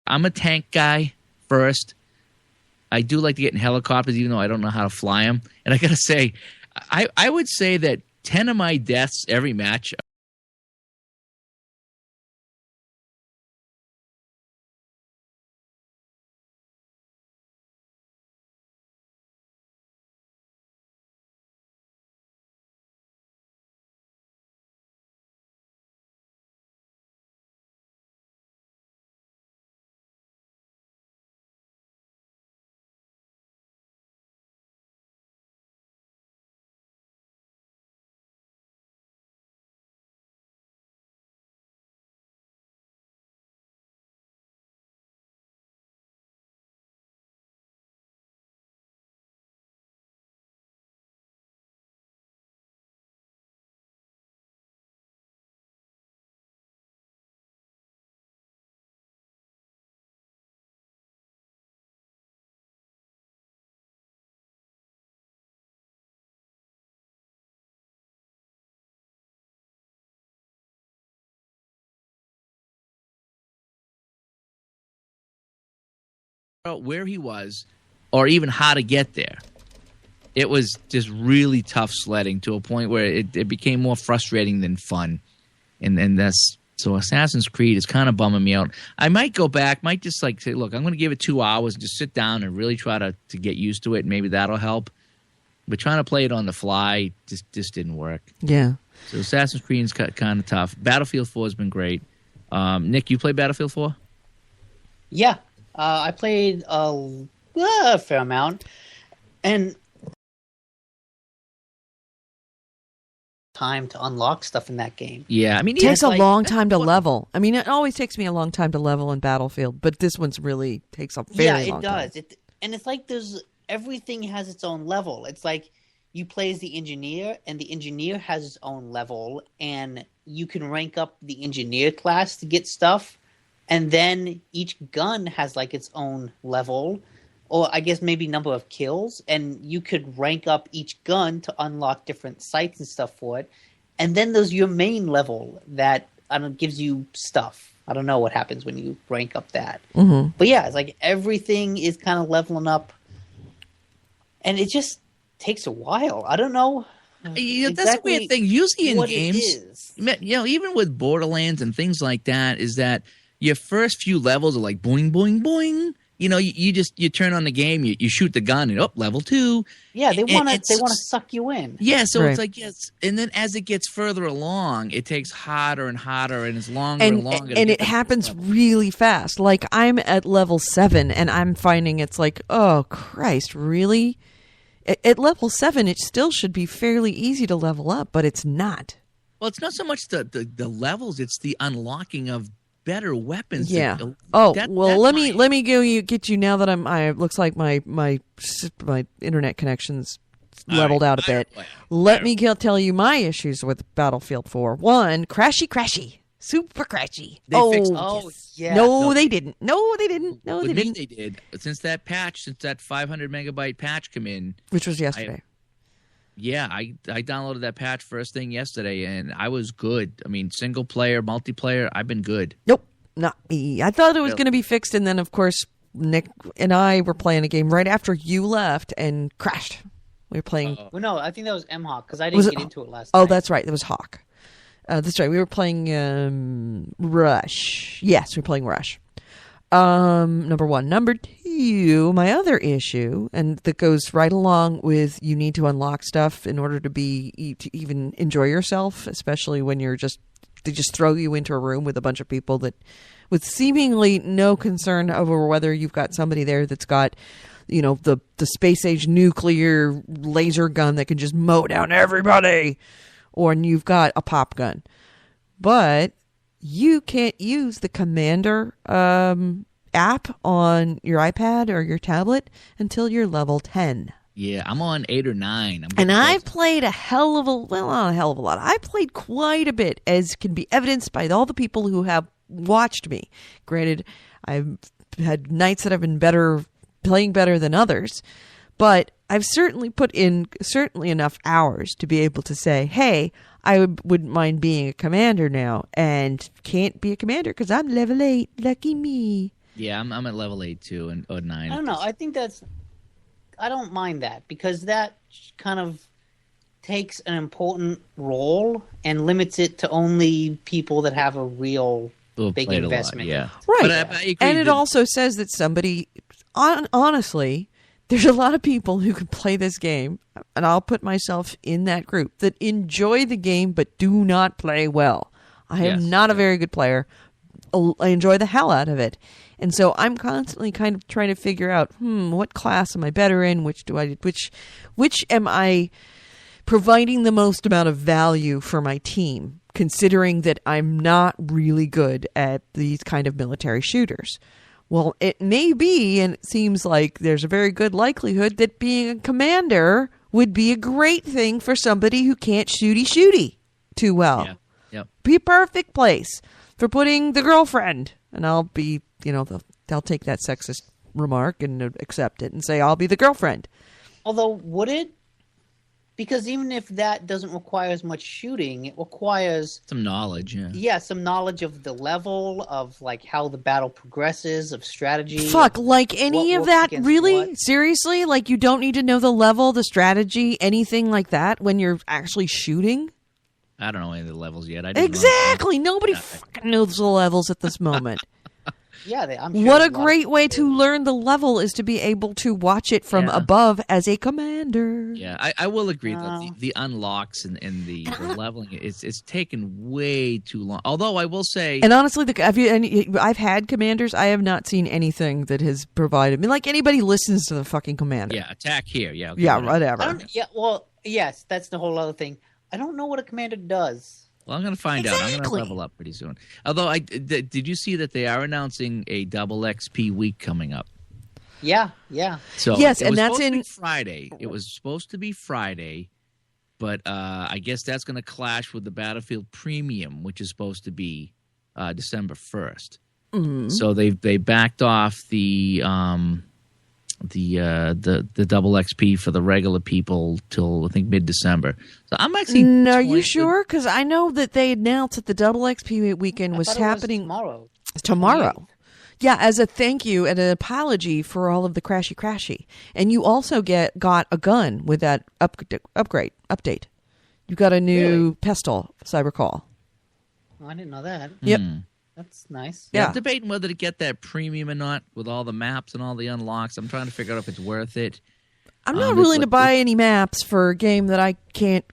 I'm a tank guy first. I do like to get in helicopters, even though I don't know how to fly them. And I got to say, I would say that 10 of my deaths every match. Where he was, or even how to get there. It was just really tough sledding to a point where it became more frustrating than fun. And that's so Assassin's Creed is kind of bumming me out. I might go back, might just like say, look, I'm going to give it 2 hours and just sit down and really try to get used to it. Maybe that'll help. But trying to play it on the fly just didn't work. Yeah. So Assassin's Creed is kind of tough. Battlefield 4 has been great. Nick, you played Battlefield 4? Yeah, I played a fair amount, and time to unlock stuff in that game. Yeah, I mean, It takes a like- long time to level. I mean, it always takes me a long time to level in Battlefield, but this one's really takes a very long time. Yeah, it does. And it's like everything has its own level. It's like you play as the engineer, and the engineer has its own level, and you can rank up the engineer class to get stuff, and then each gun has like its own level, or I guess maybe number of kills, and you could rank up each gun to unlock different sights and stuff for it. And then there's your main level that gives you stuff. I don't know what happens when you rank up that. Mm-hmm. But yeah, it's like everything is kind of leveling up, and it just takes a while. I don't know. That's the exactly weird thing. Usually in what games, it is. even with Borderlands and things like that, is that your first few levels are like boing, boing, boing. You turn on the game, you shoot the gun, and level 2. Yeah, they want And to suck you in. Yeah, so Right. it's like, yes. And then as it gets further along, it takes harder and harder, and it's longer and longer. to And get it to happens level. really fast. Like I'm at level 7, and I'm finding it's like, oh Christ, really? At level 7, it still should be fairly easy to level up, but it's not. Well, it's not so much the levels; it's the unlocking of better weapons. Yeah. That- Well, that's let my- me get you now that I looks like my internet connection's All leveled right, out a fire bit. away. Let me tell you my issues with Battlefield 4. One, crashy, super crashy. They fixed- Oh, yeah. No, they didn't. No, they didn't. No, With they me, didn't. they did. Since that 500 megabyte patch come in, Which was yesterday. yeah, I downloaded that patch first thing yesterday, and I was good. I mean, single player, multiplayer, I've been good. Nope, not me. I thought it was Really? going to be fixed, and then of course Nick and I were playing a game right after you left and crashed. We were playing. Well, no, I think that was M-Hawk because I Was didn't it- get into it last Oh, night. that's right. It was Hawk. That's right. We were playing Rush. Yes, we were playing Rush. Number one. Number two, my other issue, and that goes right along with you need to unlock stuff in order to even enjoy yourself, especially when they just throw you into a room with a bunch of people that with seemingly no concern over whether you've got somebody there that's got the space age nuclear laser gun that can just mow down everybody, or you've got a pop gun. But you can't use the Commander app on your iPad or your tablet until you're level 10. Yeah, I'm on 8 or 9. And I've played not a hell of a lot. I played quite a bit, as can be evidenced by all the people who have watched me. Granted, I've had nights that I've been playing better than others, but I've certainly put in enough hours to be able to say, hey, I wouldn't mind being a commander now, and can't be a commander because I'm level 8. Lucky me. Yeah, I'm at level 8 too, or 9. I don't know. I don't mind that because that kind of takes an important role and limits it to only people that have a real Who big played a lot, investment. yeah. Right. But I agree And it that- also says that somebody, honestly, there's a lot of people who can play this game, and I'll put myself in that group, that enjoy the game but do not play well. I am Yes. not a very good player. I enjoy the hell out of it. And so I'm constantly kind of trying to figure out, what class am I better in? Which am I providing the most amount of value for my team, considering that I'm not really good at these kind of military shooters. Well, it may be, and it seems like there's a very good likelihood that being a commander would be a great thing for somebody who can't shooty too well. Yeah. Yep. Be a perfect place for putting the girlfriend. And I'll be, they'll take that sexist remark and accept it and say, I'll be the girlfriend. Although, would it? Because even if that doesn't require as much shooting, it requires, Some knowledge, yeah. some knowledge of the level, of like how the battle progresses, of strategy. Fuck, like any what of works that, against really? what. Seriously? Like you don't need to know the level, the strategy, anything like that when you're actually shooting? I don't know any of the levels yet. I didn't Exactly. Nobody fucking knows the levels at this moment. Yeah, I'm sure What there's a great way to learn the level is to be able to watch it from above as a commander. Yeah, I will agree that the unlocks and the leveling it's taken way too long. Although I will say, and honestly, I've had commanders. I have not seen anything that has provided me like anybody listens to the fucking commander. Yeah, attack here. Yeah, okay, yeah, whatever. Well, yes, that's the whole other thing. I don't know what a commander does. Well, I'm going to find out. I'm going to level up pretty soon. Although, did you see that they are announcing a double XP week coming up? Yeah. So yes, and that's in Friday. It was supposed to be Friday, but I guess that's going to clash with the Battlefield Premium, which is supposed to be December 1st. Mm-hmm. So they backed off the double XP for the regular people till I think mid-December. So I'm actually. Are you sure? Because I know that they announced that the double XP weekend was happening tomorrow. Tomorrow. Yeah, as a thank you and an apology for all of the crashy. And you also got a gun with that update. You got a new pistol, as I recall. Oh, I didn't know that. Yep. That's nice. Yeah, I'm debating whether to get that premium or not with all the maps and all the unlocks. I'm trying to figure out if it's worth it. I'm not willing to buy any maps for a game that I can't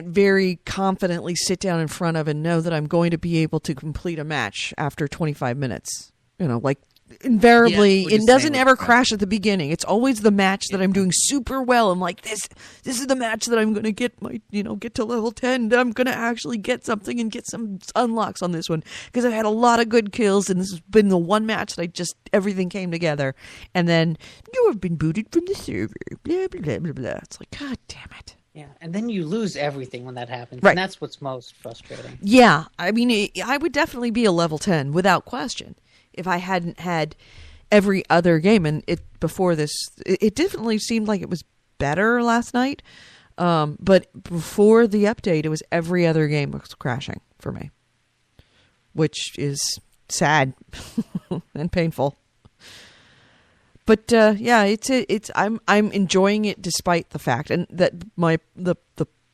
very confidently sit down in front of and know that I'm going to be able to complete a match after 25 minutes. Like invariably, it doesn't ever crash at the beginning. It's always the match that I'm doing super well. I'm like, this is the match that I'm going to get get to level 10. I'm going to actually get something and get some unlocks on this one because I've had a lot of good kills and this has been the one match that everything came together. And then you have been booted from the server. Blah, blah, blah, blah, blah. It's like, God damn it. Yeah, and then you lose everything when that happens. Right. And that's what's most frustrating. Yeah, I mean, I would definitely be a level 10 without question if I hadn't had every other game. And before this, it definitely seemed like it was better last night. But before the update, it was every other game was crashing for me, which is sad and painful. But I'm enjoying it despite the fact, and that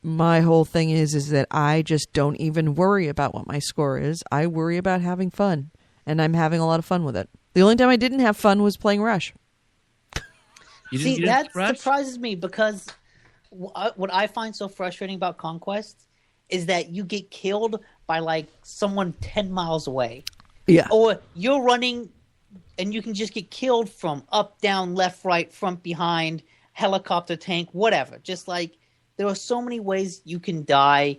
my whole thing is that I just don't even worry about what my score is. I worry about having fun, and I'm having a lot of fun with it. The only time I didn't have fun was playing Rush. See, that surprises me because what I find so frustrating about Conquest is that you get killed by like someone 10 miles away. Yeah. Or you're running and you can just get killed from up, down, left, right, front, behind, helicopter, tank, whatever. Just like there are so many ways you can die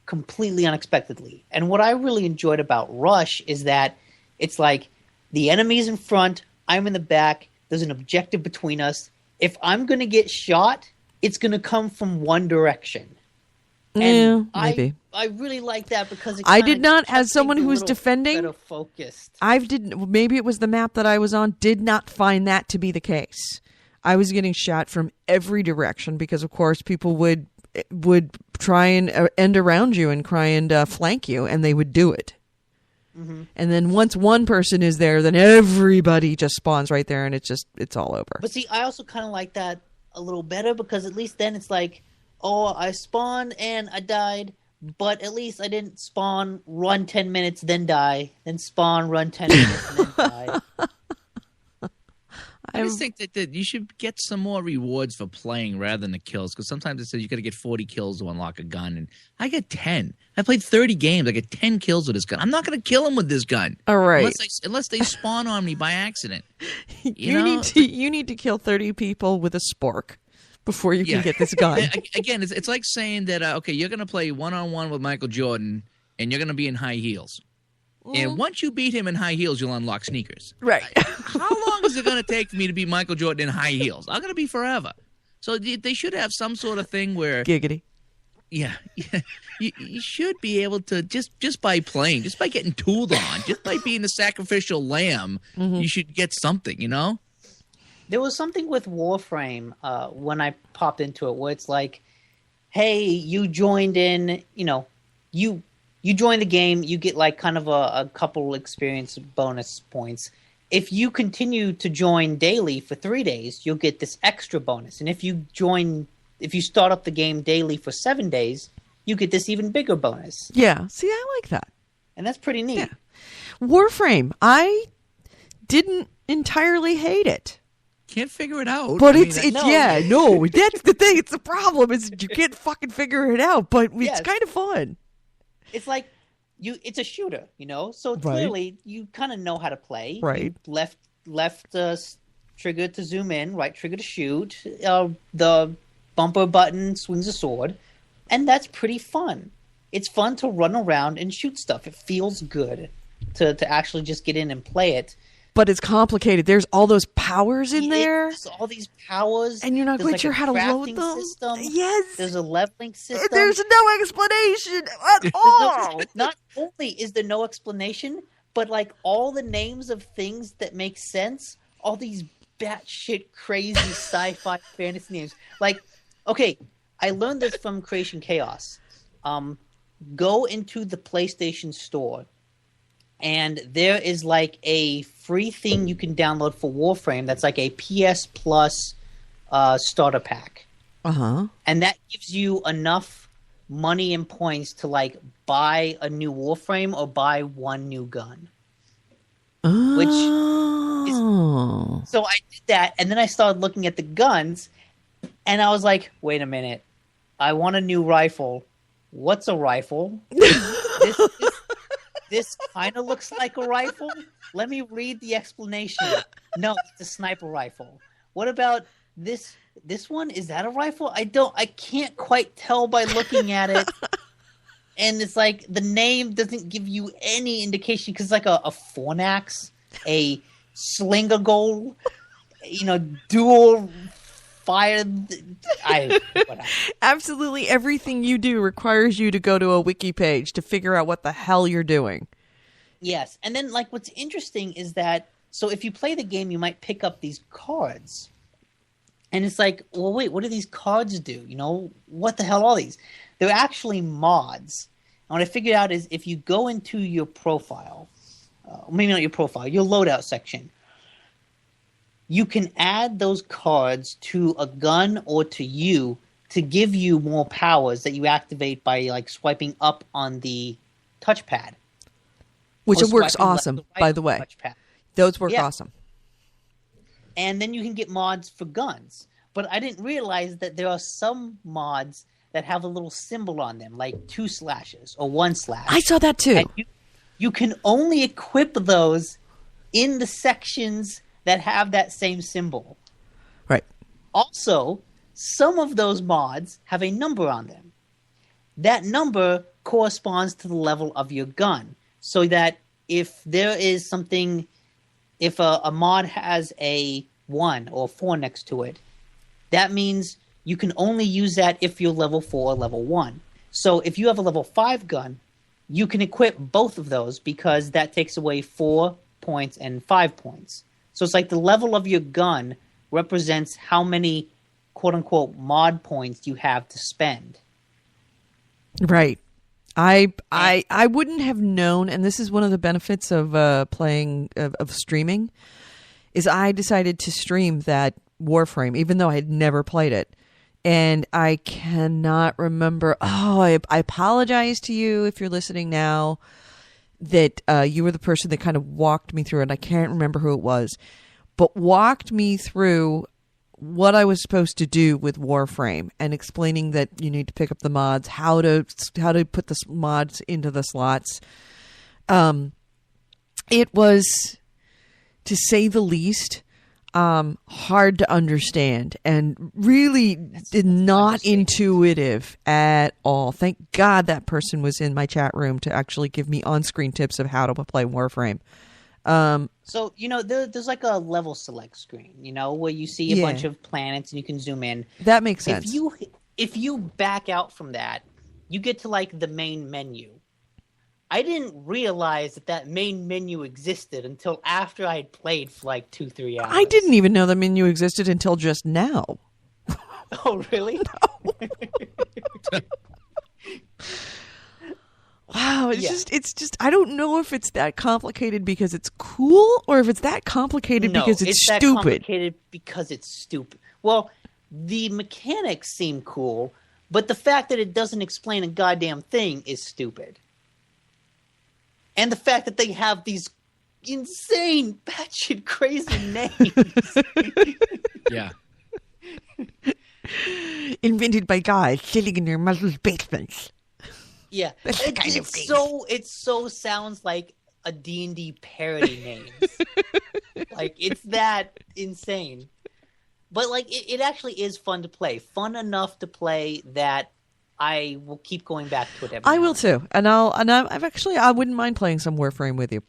completely unexpectedly. And what I really enjoyed about Rush is that it's like the enemy's in front, I'm in the back, there's an objective between us. If I'm going to get shot, it's going to come from one direction. And maybe. I really like that because I did not, as someone who was defending, better focused. Maybe it was the map that I was on, did not find that to be the case. I was getting shot from every direction because, of course, people would try and end around you and try and flank you, and they would do it. Mm-hmm. And then once one person is there, then everybody just spawns right there, and it's all over. But see, I also kind of like that a little better because at least then it's like, oh, I spawned and I died, but at least I didn't spawn, run 10 minutes, then die, then spawn, run 10 minutes, and then die. I just think that you should get some more rewards for playing rather than the kills, because sometimes it says you got to get 40 kills to unlock a gun, and I get 10. I played 30 games. I get 10 kills with this gun. I'm not going to kill him with this gun. All right. Unless they spawn on me by accident. You need to kill 30 people with a spork before you can get this gun. Again, it's like saying that, okay, you're going to play one-on-one with Michael Jordan, and you're going to be in high heels. And once you beat him in high heels, you'll unlock sneakers. Right. How long is it going to take for me to beat Michael Jordan in high heels? I'm going to be forever. So they should have some sort of thing where... Giggity. Yeah. You should be able to, just by playing, just by getting tooled on, just by being the sacrificial lamb, you should get something, you know? There was something with Warframe when I popped into it where it's like, hey, you joined in, you join the game, you get like kind of a couple experience bonus points. If you continue to join daily for 3 days, you'll get this extra bonus. And if you start up the game daily for 7 days, you get this even bigger bonus. Yeah. See, I like that. And that's pretty neat. Yeah. Warframe. I didn't entirely hate it. Can't figure it out. But I mean, it's that- yeah, no, that's the thing. It's the problem is you can't fucking figure it out, but it's Yes. kind of fun. It's like it's a shooter, so Right. clearly you kind of know how to play. Right. You left trigger to zoom in, right trigger to shoot. The bumper button swings a sword, and that's pretty fun. It's fun to run around and shoot stuff. It feels good to actually just get in and play it. But it's complicated. There's all those powers in there, There's all these powers, and you're not There's quite like sure a how to load crafting them. System. Yes, There's a leveling system. there's no explanation at all. Not only is there no explanation, but like all the names of things that make sense, all these batshit crazy sci-fi fantasy names. Like, okay, I learned this from Creation Chaos. Go into the PlayStation Store, and there is like a free thing you can download for Warframe that's like a PS Plus starter pack. Uh-huh. And that gives you enough money and points to like buy a new Warframe or buy one new gun. Oh. So I did that, and then I started looking at the guns, and I was like, wait a minute. I want a new rifle. What's a rifle? This kind of looks like a rifle. Let me read the explanation. No, it's a sniper rifle. What about this one? Is that a rifle? I can't quite tell by looking at it. And it's like the name doesn't give you any indication because it's like a fornax, a slinger goal, dual fire. Whatever. Absolutely everything you do requires you to go to a wiki page to figure out what the hell you're doing. Yes, and then like what's interesting is that so if you play the game, you might pick up these cards, and it's like, well, wait, what do these cards do? What the hell are these? They're actually mods. And what I figured out is if you go into your profile, maybe not your profile, your loadout section, you can add those cards to a gun or to you to give you more powers that you activate by like swiping up on the touchpad. Which Or it works swiping left awesome, or right by on the way. touchpad. Those work Yeah. awesome. And then you can get mods for guns. But I didn't realize that there are some mods that have a little symbol on them, like 2 slashes or 1 slash. I saw that too. And you can only equip those in the sections that have that same symbol. Right. Also, some of those mods have a number on them. That number corresponds to the level of your gun. So that if there is something, if a mod has a 1 or 4 next to it, that means you can only use that if you're level 4 or level 1. So if you have a level 5 gun, you can equip both of those because that takes away 4 points and 5 points. So it's like the level of your gun represents how many quote-unquote mod points you have to spend. Right. I wouldn't have known, and this is one of the benefits of of streaming, is I decided to stream that Warframe, even though I had never played it. And I cannot remember. Oh, I apologize to you if you're listening now that you were the person that kind of walked me through it. I can't remember who it was, but walked me through what I was supposed to do with Warframe and explaining that you need to pick up the mods, how to put the mods into the slots. It was, to say the least, hard to understand and really not intuitive at all. Thank God that person was in my chat room to actually give me on-screen tips of how to play Warframe. So, there's like a level select screen, where you see a bunch of planets and you can zoom in. That makes sense. If you back out from that, you get to like the main menu. I didn't realize that main menu existed until after I had played for like 2-3 hours. I didn't even know the menu existed until just now. Oh, really? No. Wow, it's just I don't know if it's that complicated because it's cool or if it's that complicated because it's that stupid. Complicated because it's stupid. Well, the mechanics seem cool, but the fact that it doesn't explain a goddamn thing is stupid. And the fact that they have these insane, batshit crazy names. Yeah. Invented by guys sitting in their mother's basements. Yeah, That's the kind of it's thing. it so sounds like a D&D parody names. Like, it's that insane. But like, it actually is fun to play. Fun enough to play that I will keep going back to it. I will too, and I wouldn't mind playing some Warframe with you.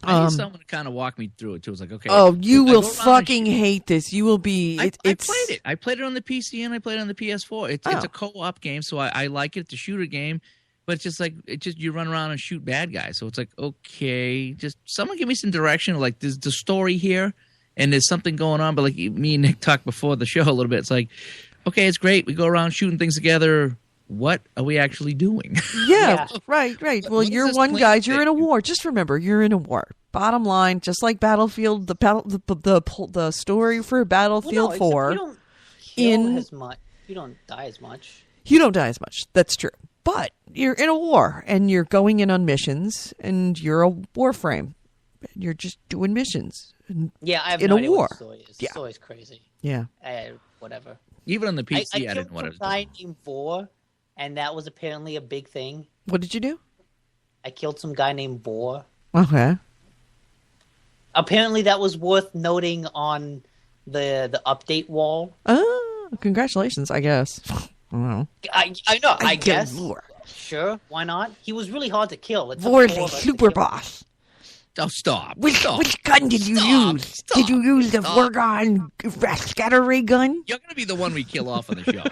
I need someone to kind of walk me through it too. It's like, okay. Oh, you I will go around fucking and hate this. You will be. I It's played it. I played it on the PC and I played it on the PS4. It's a co-op game, so I like it. It's a shooter game, but it's just like you run around and shoot bad guys. So it's like, okay, just someone give me some direction. Like, there's the story here, and there's something going on. But like me and Nick talked before the show a little bit. It's like, okay, it's great. We go around shooting things together. What are we actually doing? Yeah, right. Well, What is you're this one plan guy. You're in a thing? war. Just remember, you're in a war. Bottom line, just like Battlefield, the story for Battlefield 4. You don't kill as much. You don't die as much. You don't die as much. That's true. But you're in a war, and you're going in on missions, and you're a Warframe. You're just doing missions. Yeah, I have in no a idea war. what the story is. Yeah. The story's crazy. Yeah. Whatever. Even on the PC, I, killed didn't know what I was some guy doing. named Vor, and that was apparently a big thing. What did you do? I killed some guy named Vor. Okay. Apparently, that was worth noting on the update wall. Oh, congratulations, I guess. I don't know. I know. I killed guess. Vor. Sure, why not? He was really hard to kill. It took Vor's four a of us to super kill him. boss. Oh, stop. Which gun did you Stop. use? Stop. Did you use the Stop. Vorgon scatter ray gun? You're going to be the one we kill off on the show.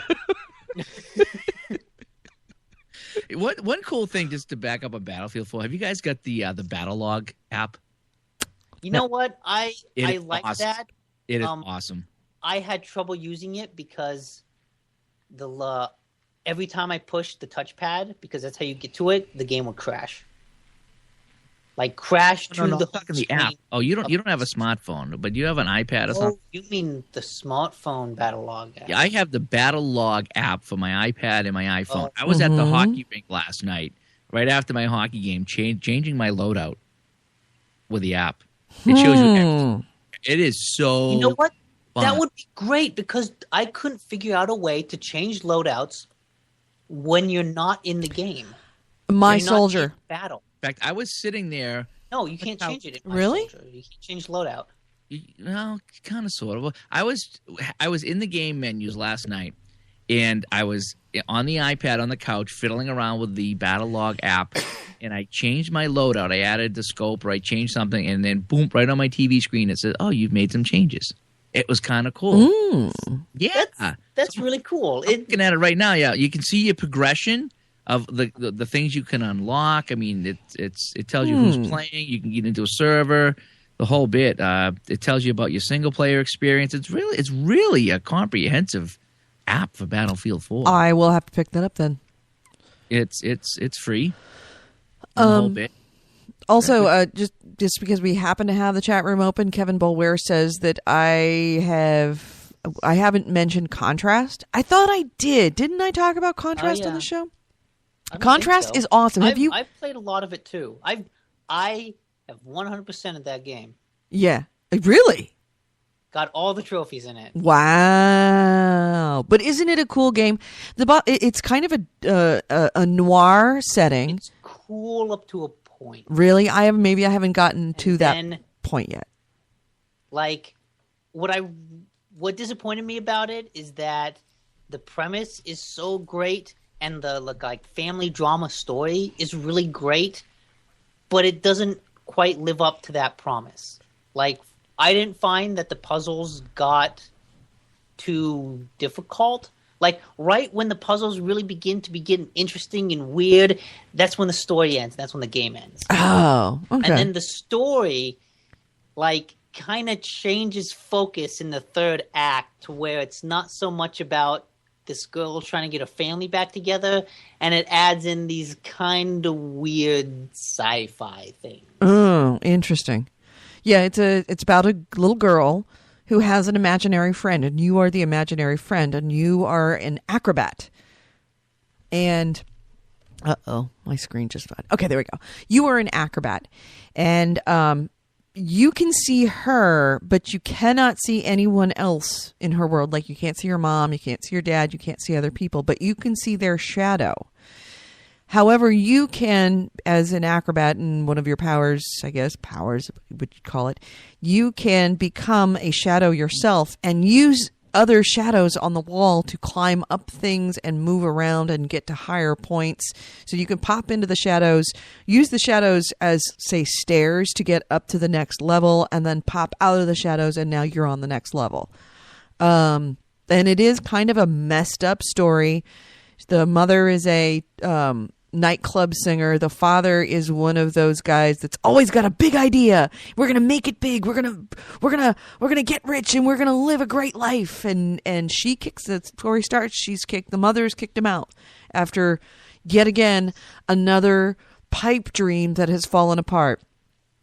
One cool thing, just to back up on Battlefield 4, have you guys got the Battle Log app? You know what? I It is like awesome. that. It is awesome. I had trouble using it because every time I pushed the touchpad, because that's how you get to it, the game would crash. Like crash to No, the I'm talking the screen. app. Oh, you don't have a smartphone, but you have an iPad or something. Oh, you mean the smartphone Battle Log app? Yeah, I have the Battle Log app for my iPad and my iPhone. Oh. I was at the hockey rink last night, right after my hockey game, changing my loadout with the app. It shows you everything. It is so You know what? fun. That would be great because I couldn't figure out a way to change loadouts when you're not in the game. My You're not soldier. in battle. In fact, I was sitting there. No, you can't change it. In My Really? Soldier. You can't change loadout. Well, kind of, sort of. I was in the game menus last night, and I was on the iPad on the couch fiddling around with the Battle Log app, and I changed my loadout. I added the scope, or I changed something, and then boom, right on my TV screen it says, "Oh, you've made some changes." It was kind of cool. Yeah, That's really cool. looking at it right now. Yeah, you can see your progression of the things you can unlock. I mean, it tells you who's playing. You can get into a server, the whole bit. It tells you about your single player experience. It's really a comprehensive app for Battlefield 4. I will have to pick that up then. It's free. The whole bit. Also, just because we happen to have the chat room open, Kevin Bolware says that I haven't mentioned Contrast. I thought I did. Didn't I talk about Contrast on yeah. the show? I don't Contrast think so. is awesome. Have you? I've played a lot of it too. I have 100% of that game. Yeah. Really? Got all the trophies in it. Wow. But isn't it a cool game? It's kind of a noir setting. It's cool up to a point. Really? I haven't gotten to that then, point yet. like, what disappointed me about it is that the premise is so great and the like family drama story is really great, but it doesn't quite live up to that promise. Like, I didn't find that the puzzles got too difficult. Like, right when the puzzles really begin to be getting interesting and weird, that's when the story ends. That's when the game ends. Oh, okay. And then the story, like, kind of changes focus in the third act to where it's not so much about this girl trying to get her family back together, and it adds in these kind of weird sci-fi things. Oh, interesting. Yeah, it's about a little girl who has an imaginary friend, and you are the imaginary friend, and you are an acrobat. And Uh-oh, my screen just died. Okay, there we go. You are an acrobat, and you can see her, but you cannot see anyone else in her world. Like, you can't see your mom, you can't see your dad, you can't see other people, but you can see their shadow. However, you can, as an acrobat, and one of your powers, I guess, powers, would you call it, you can become a shadow yourself and use other shadows on the wall to climb up things and move around and get to higher points. So you can pop into the shadows, use the shadows as, say, stairs to get up to the next level, and then pop out of the shadows, and now you're on the next level. And it is kind of a messed up story. The mother is a nightclub singer. The father is one of those guys that's always got a big idea. We're gonna make it big. We're gonna get rich, and we're gonna live a great life. And she kicks. The story starts. The mother's kicked him out after yet again another pipe dream that has fallen apart.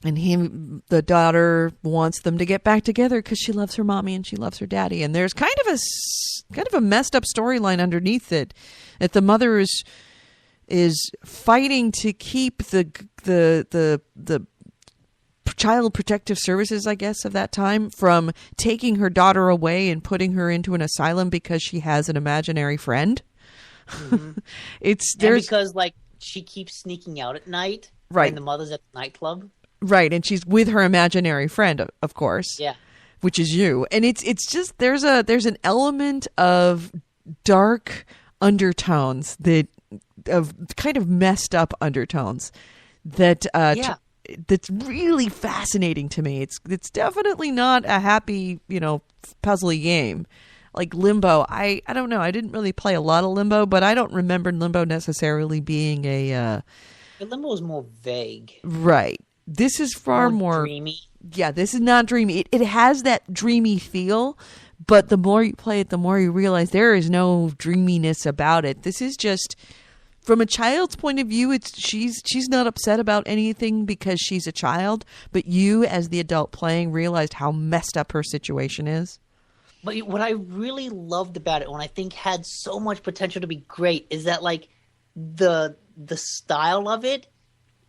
And the daughter wants them to get back together because she loves her mommy and she loves her daddy. And there's kind of a messed up storyline underneath it, that the mother is fighting to keep the child protective services, I guess, of that time from taking her daughter away and putting her into an asylum because she has an imaginary friend. Mm-hmm. Because like she keeps sneaking out at night, right? And the mother's at the nightclub, right? And she's with her imaginary friend, of course, yeah, which is you. And it's just there's an element of dark undertones of kind of messed up undertones that that's really fascinating to me. It's definitely not a happy, puzzly game like Limbo. I don't know. I didn't really play a lot of Limbo, but I don't remember Limbo necessarily being Limbo is more vague, right? This is far more dreamy. Yeah, this is not dreamy. It has that dreamy feel, but the more you play it, the more you realize there is no dreaminess about it. This is just, from a child's point of view, she's not upset about anything because she's a child, but you as the adult playing realized how messed up her situation is. But what I really loved about it, and I think had so much potential to be great, is that like the style of it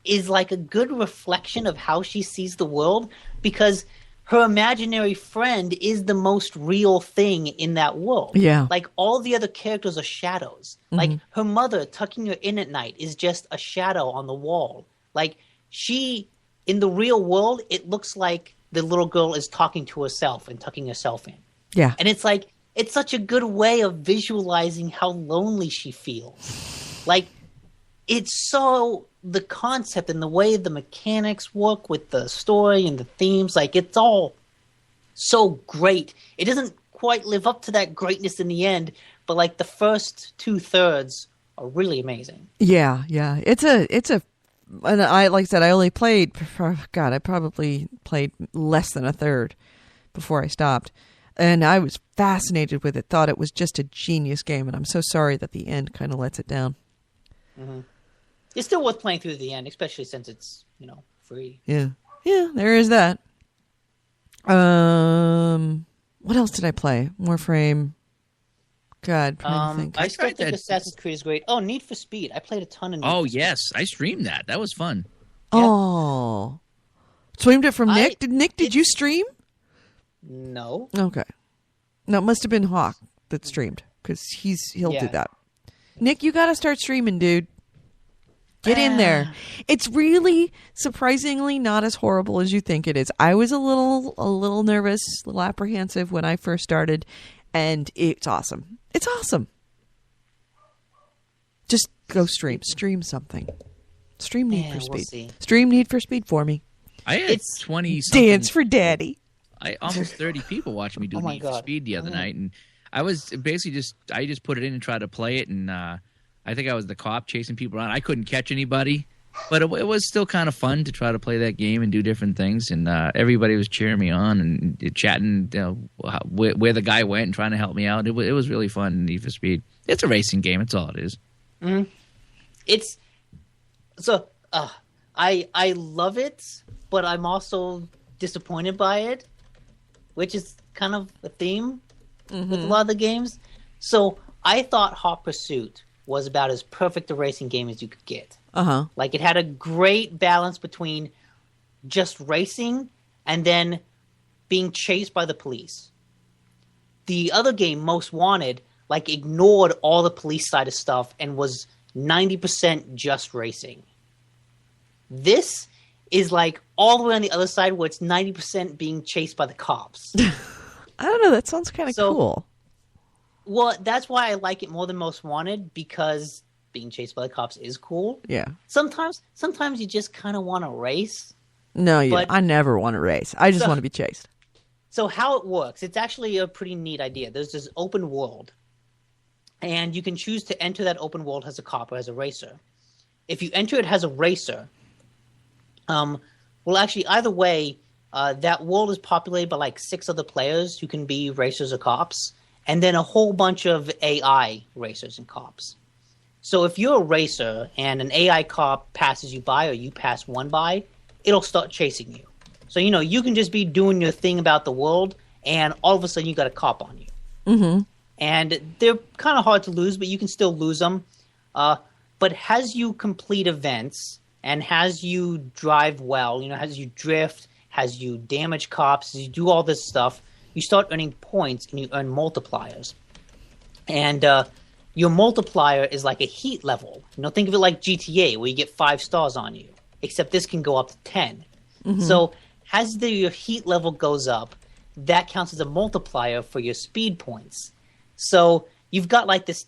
is like a good reflection of how she sees the world, because her imaginary friend is the most real thing in that world. Yeah. Like all the other characters are shadows. Mm-hmm. Like her mother tucking her in at night is just a shadow on the wall. Like in the real world, it looks like the little girl is talking to herself and tucking herself in. Yeah. And it's like, it's such a good way of visualizing how lonely she feels. Like, it's so, the concept and the way the mechanics work with the story and the themes, like, it's all so great. It doesn't quite live up to that greatness in the end, but like the first 2/3 are really amazing. Yeah. It's a, and I, like I said, I only played, I probably played less than a third before I stopped. And I was fascinated with it, thought it was just a genius game, and I'm so sorry that the end kind of lets it down. Mm-hmm. It's still worth playing through the end, especially since it's, free. Yeah, there is that. What else did I play? Warframe. God, trying to think. I still think Assassin's Creed is great. Oh, Need for Speed. I played a ton of Need for Speed. Yes, I streamed that. That was fun. Yeah. Oh. Streamed it from Nick? Did you stream? No. Okay. No, it must have been Hawk that streamed, because he'll do that. Nick, you got to start streaming, dude. Get in there. It's really surprisingly not as horrible as you think it is. I was a little nervous, a little apprehensive when I first started, and it's awesome. It's awesome. Just go stream something. Stream Need for Speed. See. Stream Need for Speed for me. I had 20-something. Dance for Daddy. Almost 30 people watching me do Need for Speed the other night, and I was basically I just put it in and tried to play it, and I think I was the cop chasing people around. I couldn't catch anybody, but it was still kind of fun to try to play that game and do different things, and everybody was cheering me on and chatting where the guy went and trying to help me out. It was really fun, Need for Speed. It's a racing game. That's all it is. Mm-hmm. It's so I love it, but I'm also disappointed by it, which is kind of a theme with a lot of the games. So I thought Hot Pursuit was about as perfect a racing game as you could get. Uh-huh. Like, it had a great balance between just racing and then being chased by the police. The other game, Most Wanted, like, ignored all the police side of stuff and was 90% just racing. This is like all the way on the other side where it's 90% being chased by the cops. I don't know. That sounds kind of cool. Well, that's why I like it more than Most Wanted, because being chased by the cops is cool. Yeah. Sometimes you just kind of want to race. No, I never want to race. I just want to be chased. So how it works, it's actually a pretty neat idea. There's this open world, and you can choose to enter that open world as a cop or as a racer. If you enter it as a racer, well, actually, either way, that world is populated by like 6 other players who can be racers or cops, and then a whole bunch of AI racers and cops. So if you're a racer and an AI cop passes you by or you pass one by, it'll start chasing you. So, you can just be doing your thing about the world, and all of a sudden you got a cop on you. Mm-hmm. And they're kind of hard to lose, but you can still lose them. But as you complete events and as you drive well, as you drift, as you damage cops, as you do all this stuff, you start earning points and you earn multipliers. And your multiplier is like a heat level. Think of it like GTA, where you get 5 stars on you, except this can go up to 10. Mm-hmm. So as your heat level goes up, that counts as a multiplier for your speed points. So you've got like this,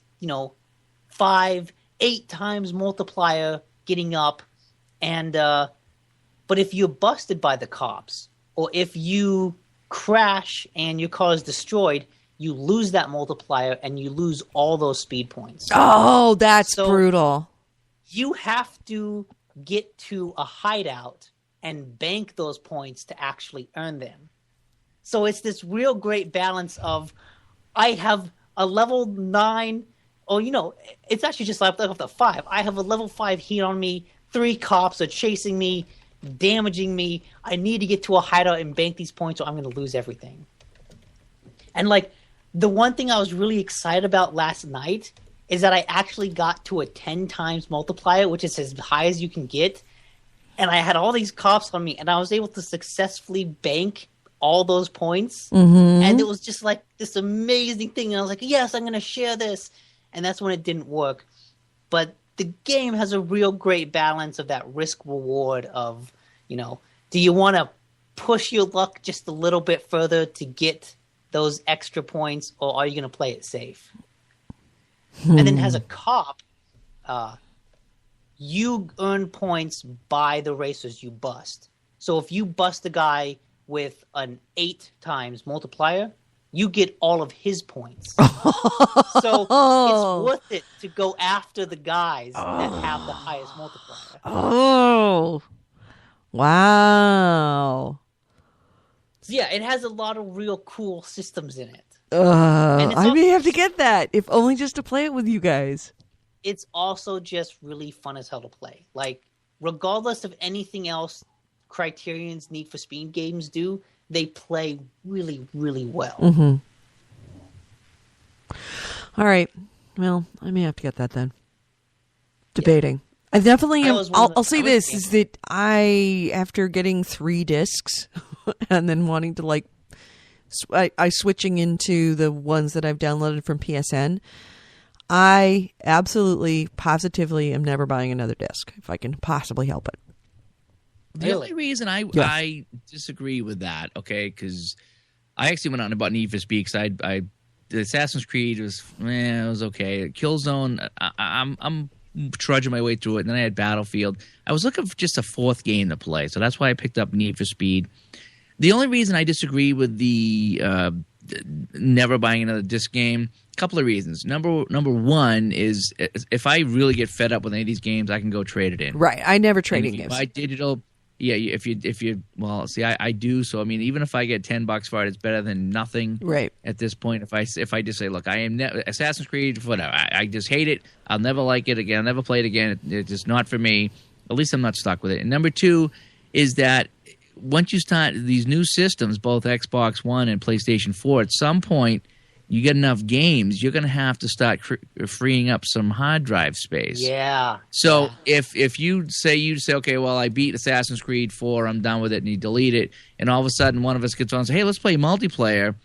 5, 8 times multiplier getting up. And but if you're busted by the cops, or if you crash and your car is destroyed, you lose that multiplier and you lose all those speed points. Oh, that's brutal. You have to get to a hideout and bank those points to actually earn them. So it's this real great balance of, I have a level 9, or it's actually just like up to 5. I have a level 5 heat on me, 3 cops are chasing me, damaging me. I need to get to a hideout and bank these points or I'm going to lose everything. And like, the one thing I was really excited about last night is that I actually got to a 10 times multiplier, which is as high as you can get. And I had all these cops on me, and I was able to successfully bank all those points. Mm-hmm. And it was just like this amazing thing. And I was like, yes, I'm going to share this. And that's when it didn't work. But the game has a real great balance of that risk reward of, do you want to push your luck just a little bit further to get those extra points, or are you going to play it safe? And then as a cop, you earn points by the racers you bust. So if you bust a guy with an 8 times multiplier, you get all of his points. So it's worth it to go after the guys that have the highest multiplier. Oh, wow. So yeah, it has a lot of real cool systems in it. I may have to get that, if only just to play it with you guys. It's also just really fun as hell to play. Like, regardless of anything else Criterion's Need for Speed games do, they play really, really well. Mm-hmm. All right. Well, I may have to get that then. Debating. Yeah. I definitely am. I'll say this, is that after getting 3 discs and then wanting to like, I switching into the ones that I've downloaded from PSN, I absolutely, positively am never buying another disc if I can possibly help it. The only reason I disagree with that, okay, because I actually went out and bought Need for Speed because the Assassin's Creed was it was okay. Killzone, I'm trudging my way through it, and then I had Battlefield. I was looking for just a 4th game to play, so that's why I picked up Need for Speed. The only reason I disagree with the never buying another disc game, a couple of reasons. Number one is if I really get fed up with any of these games, I can go trade it in. Right, I never trade in games. Buy digital. Yeah, if you well, see, I do. So I mean, even if I get $10 for it, it's better than nothing. Right. At this point, if I just say, look, I am Assassin's Creed, whatever, I just hate it. I'll never like it again. I'll never play it again. It's just not for me. At least I'm not stuck with it. And number 2 is that once you start these new systems, both Xbox One and PlayStation 4, at some point you get enough games, you're going to have to start freeing up some hard drive space. Yeah. So if you say, okay, well, I beat Assassin's Creed 4, I'm done with it, and you delete it, and all of a sudden one of us gets on and says, hey, let's play multiplayer,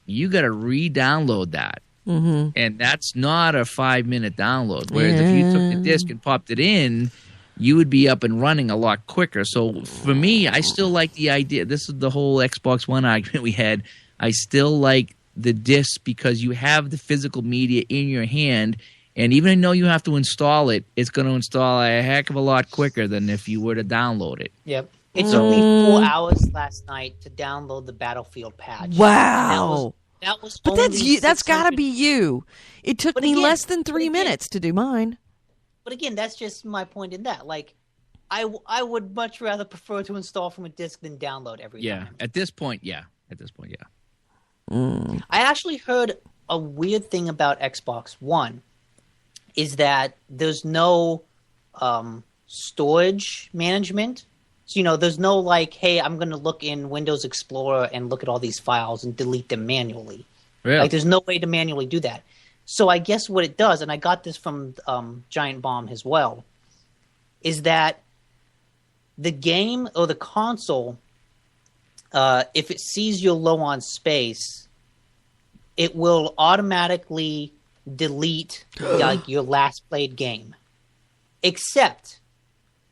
you got to re-download that. Mm-hmm. And that's not a 5-minute download. Whereas if you took the disc and popped it in, you would be up and running a lot quicker. So for me, I still like the idea. This is the whole Xbox One argument we had. I still like the disc because you have the physical media in your hand, and even though you have to install it, it's going to install a heck of a lot quicker than if you were to download it. Yep. It took me 4 hours last night to download the Battlefield patch. Wow. That was But that's only you. That's got to 600 be you. It took me less than 3 minutes to do mine. But again, that's just my point in that. Like, I would much rather prefer to install from a disc than download every time. At this point, yeah. I actually heard a weird thing about Xbox One is that there's no storage management. So, there's no like, hey, I'm going to look in Windows Explorer and look at all these files and delete them manually. Really? Like, there's no way to manually do that. So I guess what it does, and I got this from Giant Bomb as well, is that the game or the console, if it sees you're low on space, it will automatically delete like your last played game. Except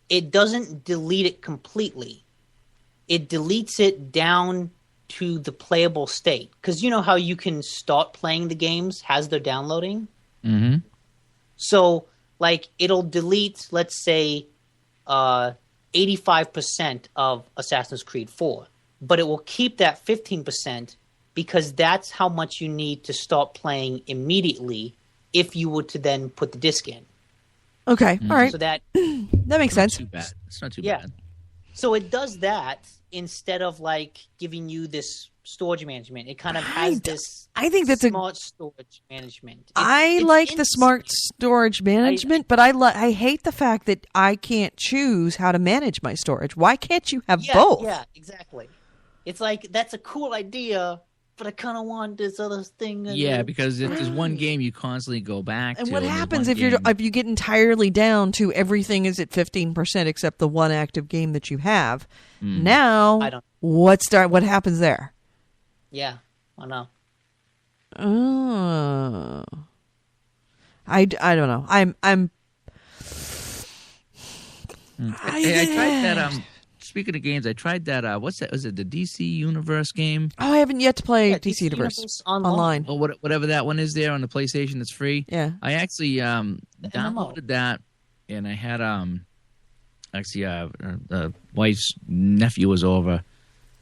it doesn't delete it completely. It deletes it down to the playable state. Because you know how you can start playing the games as they're downloading? Mm-hmm. So, like, it'll delete, let's say, 85% of Assassin's Creed 4. But it will keep that 15% because that's how much you need to start playing immediately if you were to then put the disc in. Okay, all right. So that makes sense. Too bad. It's not too Yeah. bad. So it does that instead of like giving you this storage management. It kind of has this I think that's smart storage management. I like the smart storage management, but I hate the fact that I can't choose how to manage my storage. Why can't you have both? Yeah, exactly. It's like, that's a cool idea, but I kind of want this other thing. Yeah, because if there's one game you constantly go back And to. what there's happens one if you get entirely down to everything is at 15% except the one active game that you have? Now, what happens there? Yeah, I know. Oh, I don't know. I tried that. Speaking of games, I tried that. What's that? Was it the DC Universe game? Oh, I haven't yet to play Yeah, DC Universe Online. Or whatever that one is there on the PlayStation that's free. Yeah. I actually downloaded that, and I had the wife's nephew was over,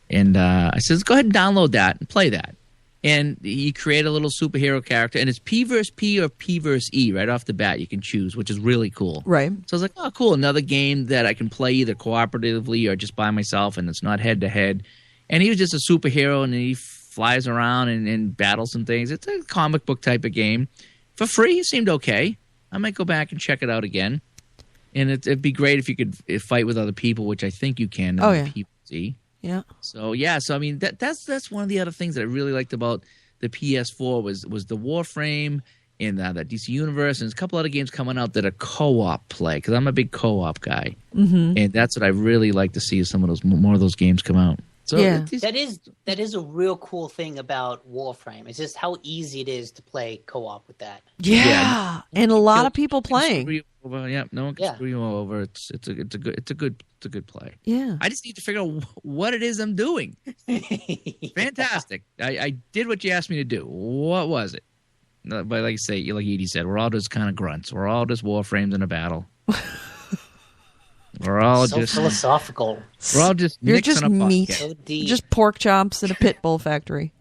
and I said, let's go ahead and download that and play that. And you create a little superhero character, and it's P versus P or P versus E right off the bat. You can choose, which is really cool. Right. So I was like, oh, cool, another game that I can play either cooperatively or just by myself, and it's not head-to-head. And he was just a superhero, and he flies around and battles some things. It's a comic book type of game. For free, it seemed okay. I might go back and check it out again. And it'd be great if you could fight with other people, which I think you can. Oh, yeah. PvZ. Yeah. So I mean that's one of the other things that I really liked about the PS4 was the Warframe and that DC Universe, and there's a couple other games coming out that are co-op play because I'm a big co-op guy, and that's what I really like to see is some of those more of those games come out. So yeah. That is a real cool thing about Warframe. It's just how easy it is to play co-op with that. Yeah, and a lot of people playing. Yeah, no one can screw you over. It's a good play. Yeah, I just need to figure out what it is I'm doing. Fantastic. I did what you asked me to do. What was it? But like Edie said, we're all just kind of grunts. We're all just Warframes in a battle. We're all so just philosophical. We're all just you're mixing just up meat, So deep. just pork chops at a pit bull factory.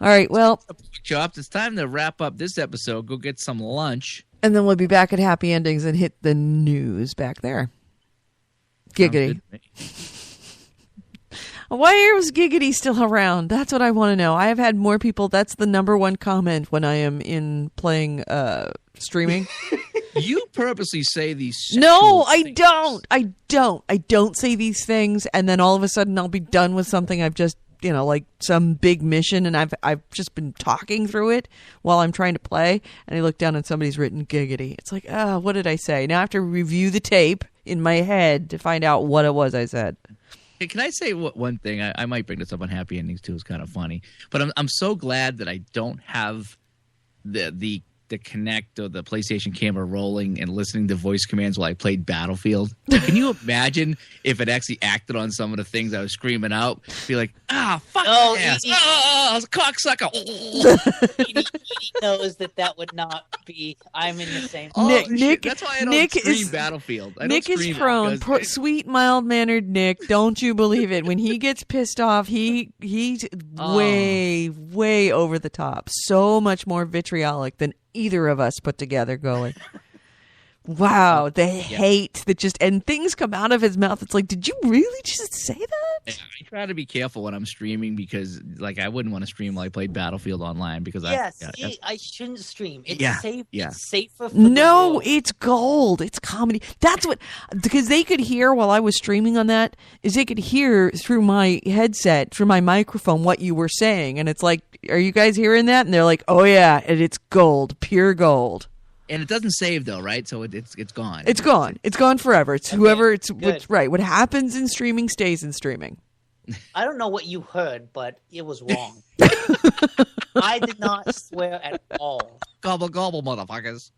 All right, well, chops. It's time to wrap up this episode. Go get some lunch. and then we'll be back at Happy Endings and hit the news back there. Giggity. Why is Giggity still around? That's what I want to know. I have had more people. That's the number one comment when I am in playing streaming. You purposely say these. No, I things. don't. I don't say these things, and then all of a sudden I'll be done with something I've just like some big mission, and I've just been talking through it while I'm trying to play, and I look down and somebody's written giggity. It's like, what did I say? Now I have to review the tape in my head to find out what it was I said. Hey, can I say one thing? I might bring this up on Happy Endings too. It's kind of funny, but I'm so glad that I don't have the Kinect or the PlayStation camera rolling and listening to voice commands while I played Battlefield. Can you imagine if it actually acted on some of the things I was screaming out? Be like, fuck ass. Cocksucker. He knows that would not be. I'm in the same. Nick, that's why I don't scream Battlefield. Nick is prone. Sweet, mild-mannered Nick. Don't you believe it? When he gets pissed off, he's way over the top. So much more vitriolic than either of us put together going. Wow, the hate that just, and things come out of his mouth. It's like, did you really just say that? I try to be careful when I'm streaming because, like, I wouldn't want to stream while I played Battlefield online because I shouldn't stream. It's safe. Yeah. It's safer. For no, it's gold. It's comedy. That's what, because they could hear while I was streaming on that, is they could hear through my headset, through my microphone, what you were saying, and it's like, are you guys hearing that? And they're like, oh yeah, and it's gold, pure gold. And it doesn't save though, right? So it's gone. It's gone. It's gone forever. It's whoever. It's right. What happens in streaming stays in streaming. I don't know what you heard, but it was wrong. I did not swear at all. Gobble gobble, motherfuckers.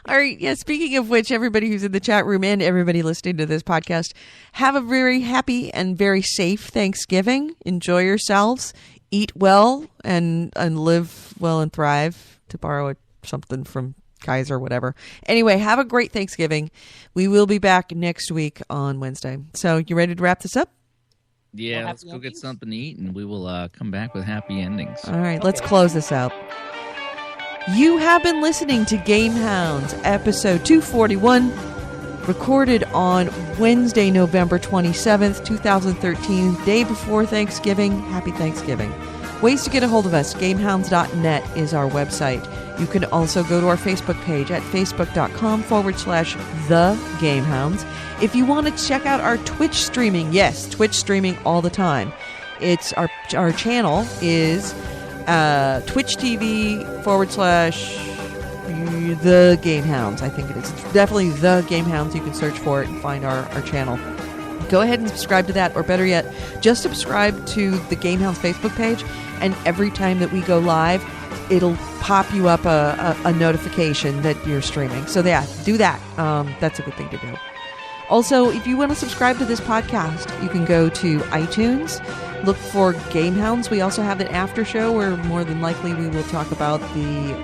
All right. Yeah. Speaking of which, everybody who's in the chat room and everybody listening to this podcast, have a very happy and very safe Thanksgiving. Enjoy yourselves. Eat well and live well and thrive, to borrow something from Kaiser, whatever. Anyway, have a great Thanksgiving. We will be back next week on Wednesday. So you ready to wrap this up? Yeah, let's go get something to eat, and we will come back with happy endings. All right, let's close this out. You have been listening to GameHounds, episode 241, recorded on Wednesday, November 27th, 2013, day before Thanksgiving. Happy Thanksgiving. Ways to get a hold of us. GameHounds.net is our website. You can also go to our Facebook page at facebook.com/TheGameHounds. If you want to check out our Twitch streaming, yes, Twitch streaming all the time. It's our channel is Twitch TV /The GameHounds. I think it is. It's definitely The GameHounds. You can search for it and find our channel. Go ahead and subscribe to that, or better yet, just subscribe to the GameHounds Facebook page, and every time that we go live, it'll pop you up a notification that you're streaming. So yeah, do that. That's a good thing to do. Also, if you want to subscribe to this podcast, you can go to iTunes, look for GameHounds. We also have an after show where more than likely we will talk about the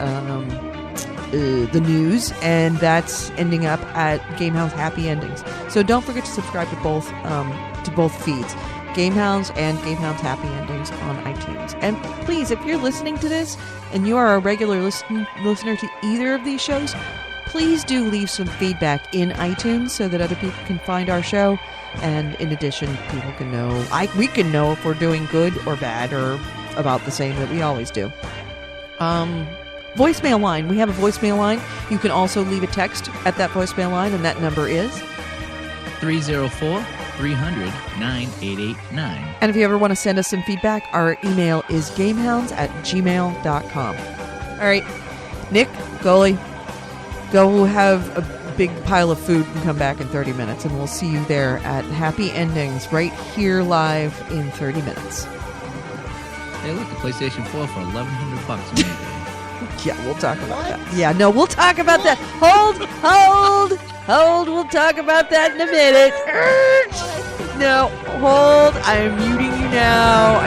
news, and that's ending up at GameHounds Happy Endings. So don't forget to subscribe to both feeds, GameHounds and GameHounds Happy Endings on iTunes. And please, if you're listening to this and you are a regular listener to either of these shows, please do leave some feedback in iTunes so that other people can find our show. And in addition, people can know, we can know if we're doing good or bad or about the same that we always do. Voicemail line. We have a voicemail line. You can also leave a text at that voicemail line, and that number is 304-300-9889. And if you ever want to send us some feedback, our email is gamehounds@gmail.com. All right, Nick, Goalie, go have a big pile of food and come back in 30 minutes, and we'll see you there at Happy Endings right here live in 30 minutes. Hey, look, the PlayStation 4 for $1,100. Yeah, we'll talk about that. Yeah, no, we'll talk about that. Hold. We'll talk about that in a minute. No, hold. I am muting you now.